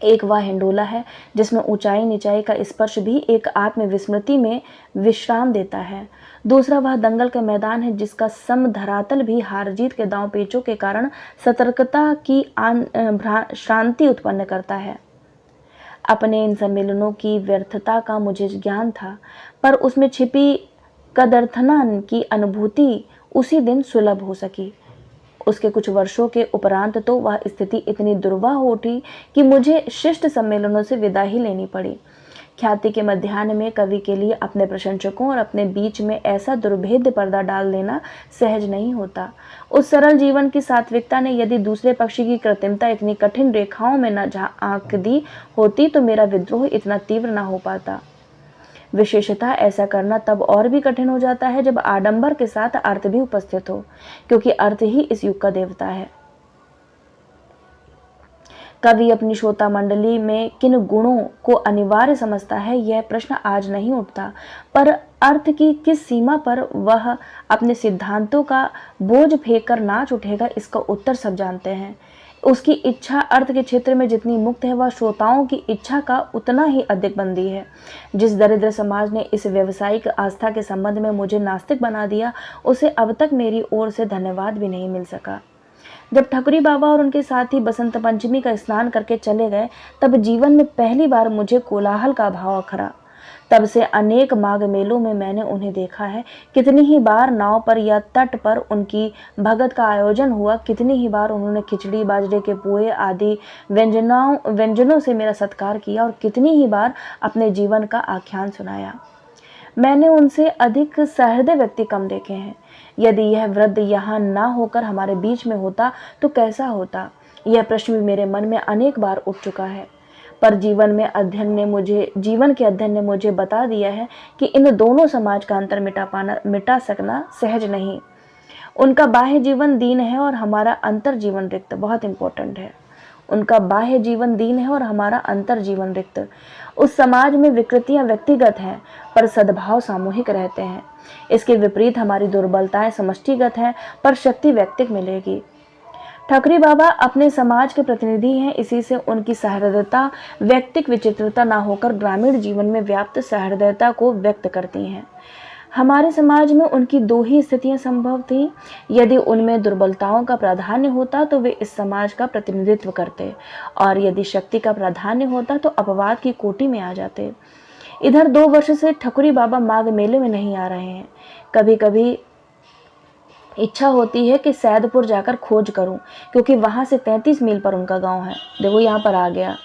एक वह हिंडोला है जिसमें ऊंचाई नीचाई का स्पर्श भी एक आत्मविस्मृति में विश्राम देता है। दूसरा वह दंगल का मैदान है जिसका सम धरातल भी हार जीत के दांव पेचों के कारण सतर्कता की श्रांति उत्पन्न करता है। अपने इन सम्मेलनों की व्यर्थता का मुझे ज्ञान था, पर उसमें छिपी कदर्थना की अनुभूति उसी दिन सुलभ हो सकी। उसके कुछ वर्षों के उपरांत तो वह स्थिति इतनी दुर्वाह हो उठी कि मुझे शिष्ट सम्मेलनों से विदा ही लेनी पड़ी। ख्याति के मध्याह्न में कवि के लिए अपने प्रशंसकों और अपने बीच में ऐसा दुर्भेद्य पर्दा डाल देना सहज नहीं होता। उस सरल जीवन की सात्विकता ने यदि दूसरे पक्षी की कृत्रिमता इतनी कठिन रेखाओं में न आंक दी होती तो मेरा विद्रोह इतना तीव्र न हो पाता। विशेषतः ऐसा करना तब और भी कठिन हो जाता है जब आडंबर के साथ अर्थ भी उपस्थित हो, क्योंकि अर्थ ही इस युग का देवता है। कवि अपनी श्रोता मंडली में किन गुणों को अनिवार्य समझता है, यह प्रश्न आज नहीं उठता, पर अर्थ की किस सीमा पर वह अपने सिद्धांतों का बोझ फेंक कर नाच उठेगा, इसका उत्तर सब जानते हैं। उसकी इच्छा अर्थ के क्षेत्र में जितनी मुक्त है, वह श्रोताओं की इच्छा का उतना ही अधिक बंदी है। जिस दरिद्र समाज ने इस व्यावसायिक आस्था के संबंध में मुझे नास्तिक बना दिया, उसे अब तक मेरी ओर से धन्यवाद भी नहीं मिल सका। जब ठकुरी बाबा और उनके साथी बसंत पंचमी का स्नान करके चले गए, तब जीवन में पहली बार मुझे कोलाहल का भाव अखरा। तब से अनेक माघ मेलों में मैंने उन्हें देखा है। कितनी ही बार नाव पर या तट पर उनकी भगत का आयोजन हुआ, कितनी ही बार उन्होंने खिचड़ी, बाजरे के पोहे आदि व्यंजनों से मेरा सत्कार किया और कितनी ही बार अपने जीवन का आख्यान सुनाया। मैंने उनसे अधिक सहृदय व्यक्ति कम देखे हैं। यदि यह वृद्ध यहाँ ना होकर हमारे बीच में होता तो कैसा होता, यह प्रश्न भी मेरे मन में अनेक बार उठ चुका है। पर जीवन के अध्ययन ने मुझे बता दिया है कि इन दोनों समाज का अंतर मिटा सकना सहज नहीं। उनका बाह्य जीवन दीन है और हमारा अंतर जीवन रिक्त। बहुत इंपॉर्टेंट है। उनका बाह्य जीवन दीन है और हमारा अंतर जीवन रिक्त। उस समाज में विकृतियां व्यक्तिगत हैं, पर सद्भाव सामूहिक रहते हैं। इसके विपरीत हमारी दुर्बलताएं समष्टिगत हैं, पर शक्ति व्यक्तिक मिलेगी। ठकुरी बाबा अपने समाज के प्रतिनिधि हैं, इसी से उनकी सहृदयता व्यक्तिक विचित्रता ना होकर ग्रामीण जीवन में व्याप्त सहृदयता को व्यक्त करती हैं। हमारे समाज में उनकी दो ही स्थितियां संभव थीं। यदि उनमें दुर्बलताओं का प्राधान्य होता तो वे इस समाज का प्रतिनिधित्व करते, और यदि शक्ति का प्राधान्य होता तो अपवाद की कोटि में आ जाते। इधर 2 वर्ष से ठकुरी बाबा माघ मेले में नहीं आ रहे हैं। कभी कभी इच्छा होती है कि सैदपुर जाकर खोज करूं, क्योंकि वहां से 33 मील पर उनका गांव है। देखो यहाँ पर आ गया।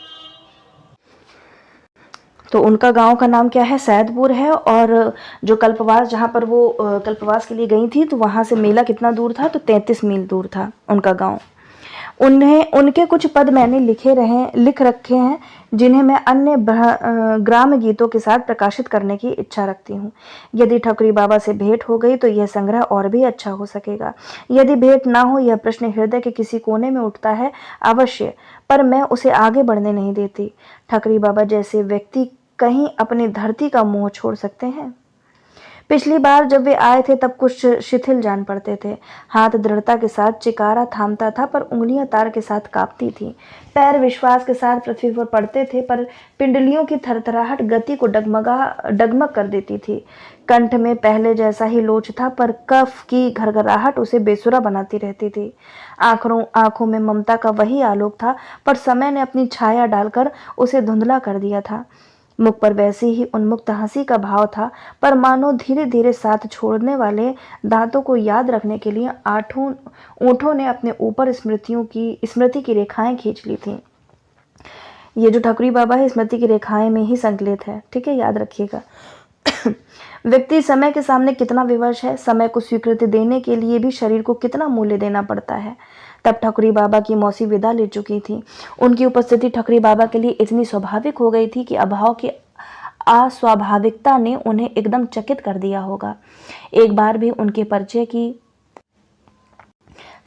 तो उनका गांव का नाम क्या है? सैदपुर है। और जो कल्पवास, जहाँ पर वो कल्पवास के लिए गई थी, तो वहाँ से मेला कितना दूर था? तो 33 मील दूर था उनका गांव। उनके कुछ पद मैंने लिख रखे हैं, जिन्हें मैं अन्य ग्राम गीतों के साथ प्रकाशित करने की इच्छा रखती हूँ। यदि ठकुरी बाबा से भेंट हो गई तो यह संग्रह और भी अच्छा हो सकेगा। यदि भेंट ना हो, यह प्रश्न हृदय के किसी कोने में उठता है अवश्य, पर मैं उसे आगे बढ़ने नहीं देती। ठकुरी बाबा जैसे व्यक्ति कहीं अपनी धरती का मोह छोड़ सकते हैं? पिछली बार जब वे आए थे तब कुछ शिथिल जान पड़ते थे। हाथ दृढ़ता के साथ चिकारा थामता था, पर उंगलियां तार के साथ कांपती थीं। पैर विश्वास के साथ पृथ्वी पर पड़ते थे, पर पिंडलियों की थरथराहट गति को डगमग कर देती थी। कंठ में पहले जैसा ही लोच था, पर कफ की घरघराहट उसे बेसुरा बनाती रहती थी। आंखों में ममता का वही आलोक था, पर समय ने अपनी छाया डालकर उसे धुंधला कर दिया था। मुख पर वैसी ही उन्मुक्त हंसी का भाव था, पर मानो धीरे धीरे साथ छोड़ने वाले दांतों को याद रखने के लिए ओठों ने अपने ऊपर स्मृति की रेखाएं खींच ली थीं। ये जो ठकुरी बाबा है, स्मृति की रेखाएं में ही संकलित है। ठीक है, याद रखिएगा। व्यक्ति समय के सामने कितना विवश है, समय को स्वीकृति देने के लिए भी शरीर को कितना मूल्य देना पड़ता है। तब ठकुरी बाबा की मौसी विदा ले चुकी थी। उनकी उपस्थिति ठकुरी बाबा के लिए इतनी स्वाभाविक हो गई थी कि अभाव की अस्वाभाविकता ने उन्हें एकदम चकित कर दिया होगा। एक बार भी उनके परिचय की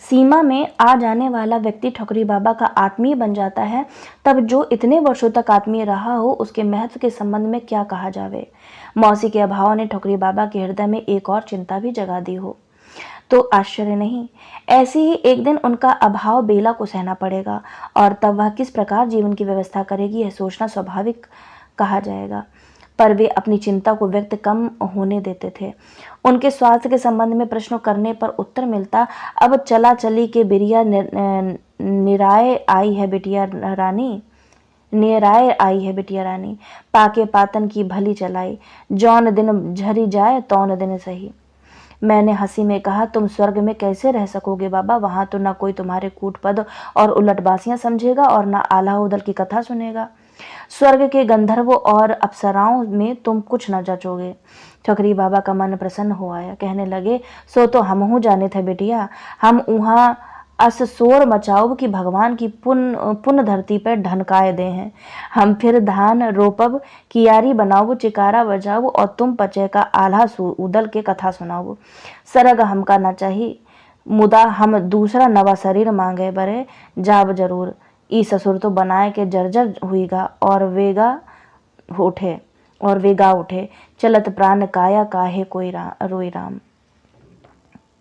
सीमा में आ जाने वाला व्यक्ति ठकुरी बाबा का आत्मीय बन जाता है, तब जो इतने वर्षों तक आत्मीय रहा हो उसके महत्व के संबंध में क्या कहा जावे। मौसी के अभाव ने ठकुरी बाबा के हृदय में एक और चिंता भी जगा दी हो तो आश्चर्य नहीं। ऐसे ही एक दिन उनका अभाव बेला को सहना पड़ेगा और तब वह किस प्रकार जीवन की व्यवस्था करेगी यह सोचना स्वाभाविक कहा जाएगा। पर वे अपनी चिंता को व्यक्त कम होने देते थे। उनके स्वास्थ्य के संबंध में प्रश्नों करने पर उत्तर मिलता, अब चला चली के बिरिया निराय आई है बिटिया रानी, निराय आई है बिटिया रानी, पाके पातन की भली चलाई, जौन दिन झरी जाए तौन दिन सही। मैंने हंसी में कहा, तुम स्वर्ग में कैसे रह सकोगे बाबा, वहां तो ना कोई तुम्हारे कूटपद और उलटबासियां समझेगा और ना आल्हा उदल की कथा सुनेगा। स्वर्ग के गंधर्वों और अप्सराओं में तुम कुछ न जचोगे। ठकुरी बाबा का मन प्रसन्न हो आया। कहने लगे, सो तो हमहू जाने थे बेटिया, हम उहाँ अस शोर मचाओ कि भगवान की पुन धरती पर ढनकाए दे हैं। हम फिर धान रोपब, कियारी बनाओ, चिकारा बजाओ और तुम पचे का आल्हा उदल के कथा सुनाओ। सरग हमका न चाहिए, मुदा हम दूसरा नवा शरीर मांगे बरे जाब जरूर। ई ससुर तो बनाए के जर्जर हुईगा और वेगा उठे, चलत प्राण काया काहे कोई रोई राम।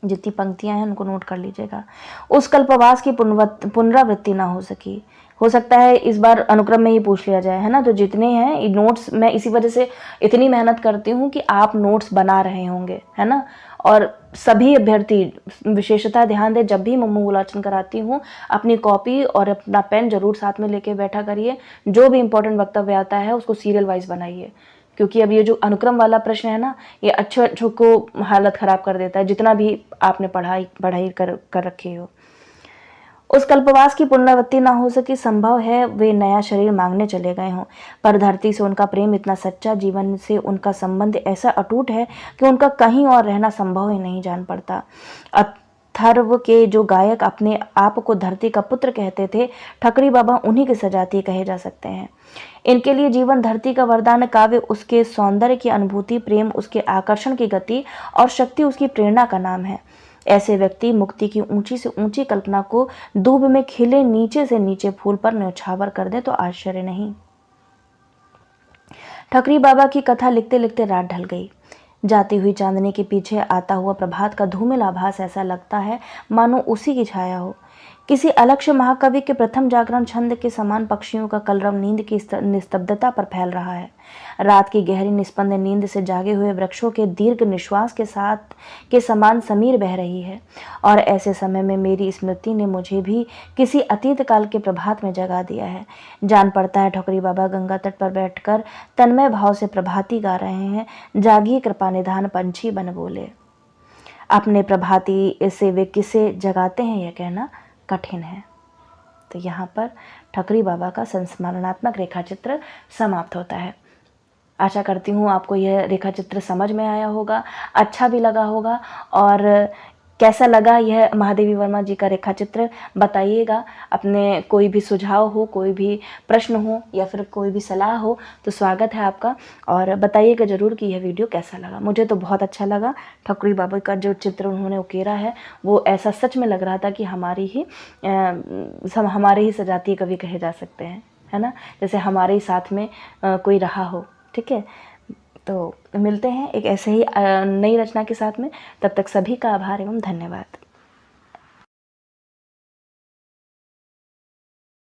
जितनी पंक्तियां हैं उनको नोट कर लीजिएगा। उस कल्पवास की पुनरावृत्ति ना हो सकी। हो सकता है इस बार अनुक्रम में ही पूछ लिया जाए, है ना। तो जितने हैं ये नोट्स, मैं इसी वजह से इतनी मेहनत करती हूँ कि आप नोट्स बना रहे होंगे, है ना। और सभी अभ्यर्थी विशेषतः ध्यान दें, जब भी मुम्मू गुलाचन कराती हूँ अपनी कॉपी और अपना पेन जरूर साथ में लेके बैठा करिए। जो भी इंपॉर्टेंट वक्तव्य आता है उसको सीरियल वाइज बनाइए, क्योंकि अब ये जो अनुक्रम वाला प्रश्न है ना, ये अच्छों को हालत खराब कर देता है, जितना भी आपने पढ़ाई कर रखी हो। उस कल्पवास की पुनरावृत्ति ना हो सकी। संभव है वे नया शरीर मांगने चले गए हों, पर धरती से उनका प्रेम इतना सच्चा, जीवन से उनका संबंध ऐसा अटूट है कि उनका कहीं और रहना संभव ही नहीं जान पड़ता। अथर्व के जो गायक अपने आप को धरती का पुत्र कहते थे, ठकुरी बाबा उन्हीं के सजाती कहे जा सकते हैं। इनके लिए जीवन धरती का वरदान काव्य उसके सौंदर्य की अनुभूति, प्रेम उसके आकर्षण की गति और शक्ति उसकी प्रेरणा का नाम है। ऐसे व्यक्ति मुक्ति की ऊंची से ऊंची कल्पना को दूब में खिले नीचे से नीचे फूल पर न्यौछावर कर दे तो आश्चर्य नहीं। ठकुरी बाबा की कथा लिखते लिखते रात ढल गई। जाती हुई चांदनी के पीछे आता हुआ प्रभात का धूमिल आभास ऐसा लगता है मानो उसी की छाया हो। किसी अलक्ष्य महाकवि के प्रथम जागरण छंद के समान पक्षियों का कलरव नींद की निस्तब्धता पर फैल रहा है। रात की गहरी निस्पंद नींद से जागे हुए वृक्षों के दीर्घ निश्वास के समान समीर बह रही है। और ऐसे समय में मेरी स्मृति ने मुझे भी किसी अतीत काल के प्रभात में जगा दिया है। जान पड़ता है ठकुरी बाबा गंगा तट पर बैठकर तन्मय भाव से प्रभाती गा रहे हैं। जागी कृपा निधान पंछी बन बोले। अपने प्रभाती से वे किसे जगाते हैं यह कहना कठिन है। तो यहाँ पर ठकुरी बाबा का संस्मरणात्मक रेखाचित्र समाप्त होता है। आशा करती हूँ आपको यह रेखाचित्र समझ में आया होगा, अच्छा भी लगा होगा। और कैसा लगा यह महादेवी वर्मा जी का रेखाचित्र बताइएगा। अपने कोई भी सुझाव हो, कोई भी प्रश्न हो या फिर कोई भी सलाह हो तो स्वागत है आपका। और बताइएगा ज़रूर कि यह वीडियो कैसा लगा। मुझे तो बहुत अच्छा लगा। ठकुरी बाबा का जो चित्र उन्होंने उकेरा है वो ऐसा सच में लग रहा था कि हमारे ही सजातीय कवि कहे जा सकते हैं, है ना। जैसे हमारे ही साथ में कोई रहा हो। ठीक है, तो मिलते हैं एक ऐसे ही नई रचना के साथ में। तब तक सभी का आभार एवं धन्यवाद।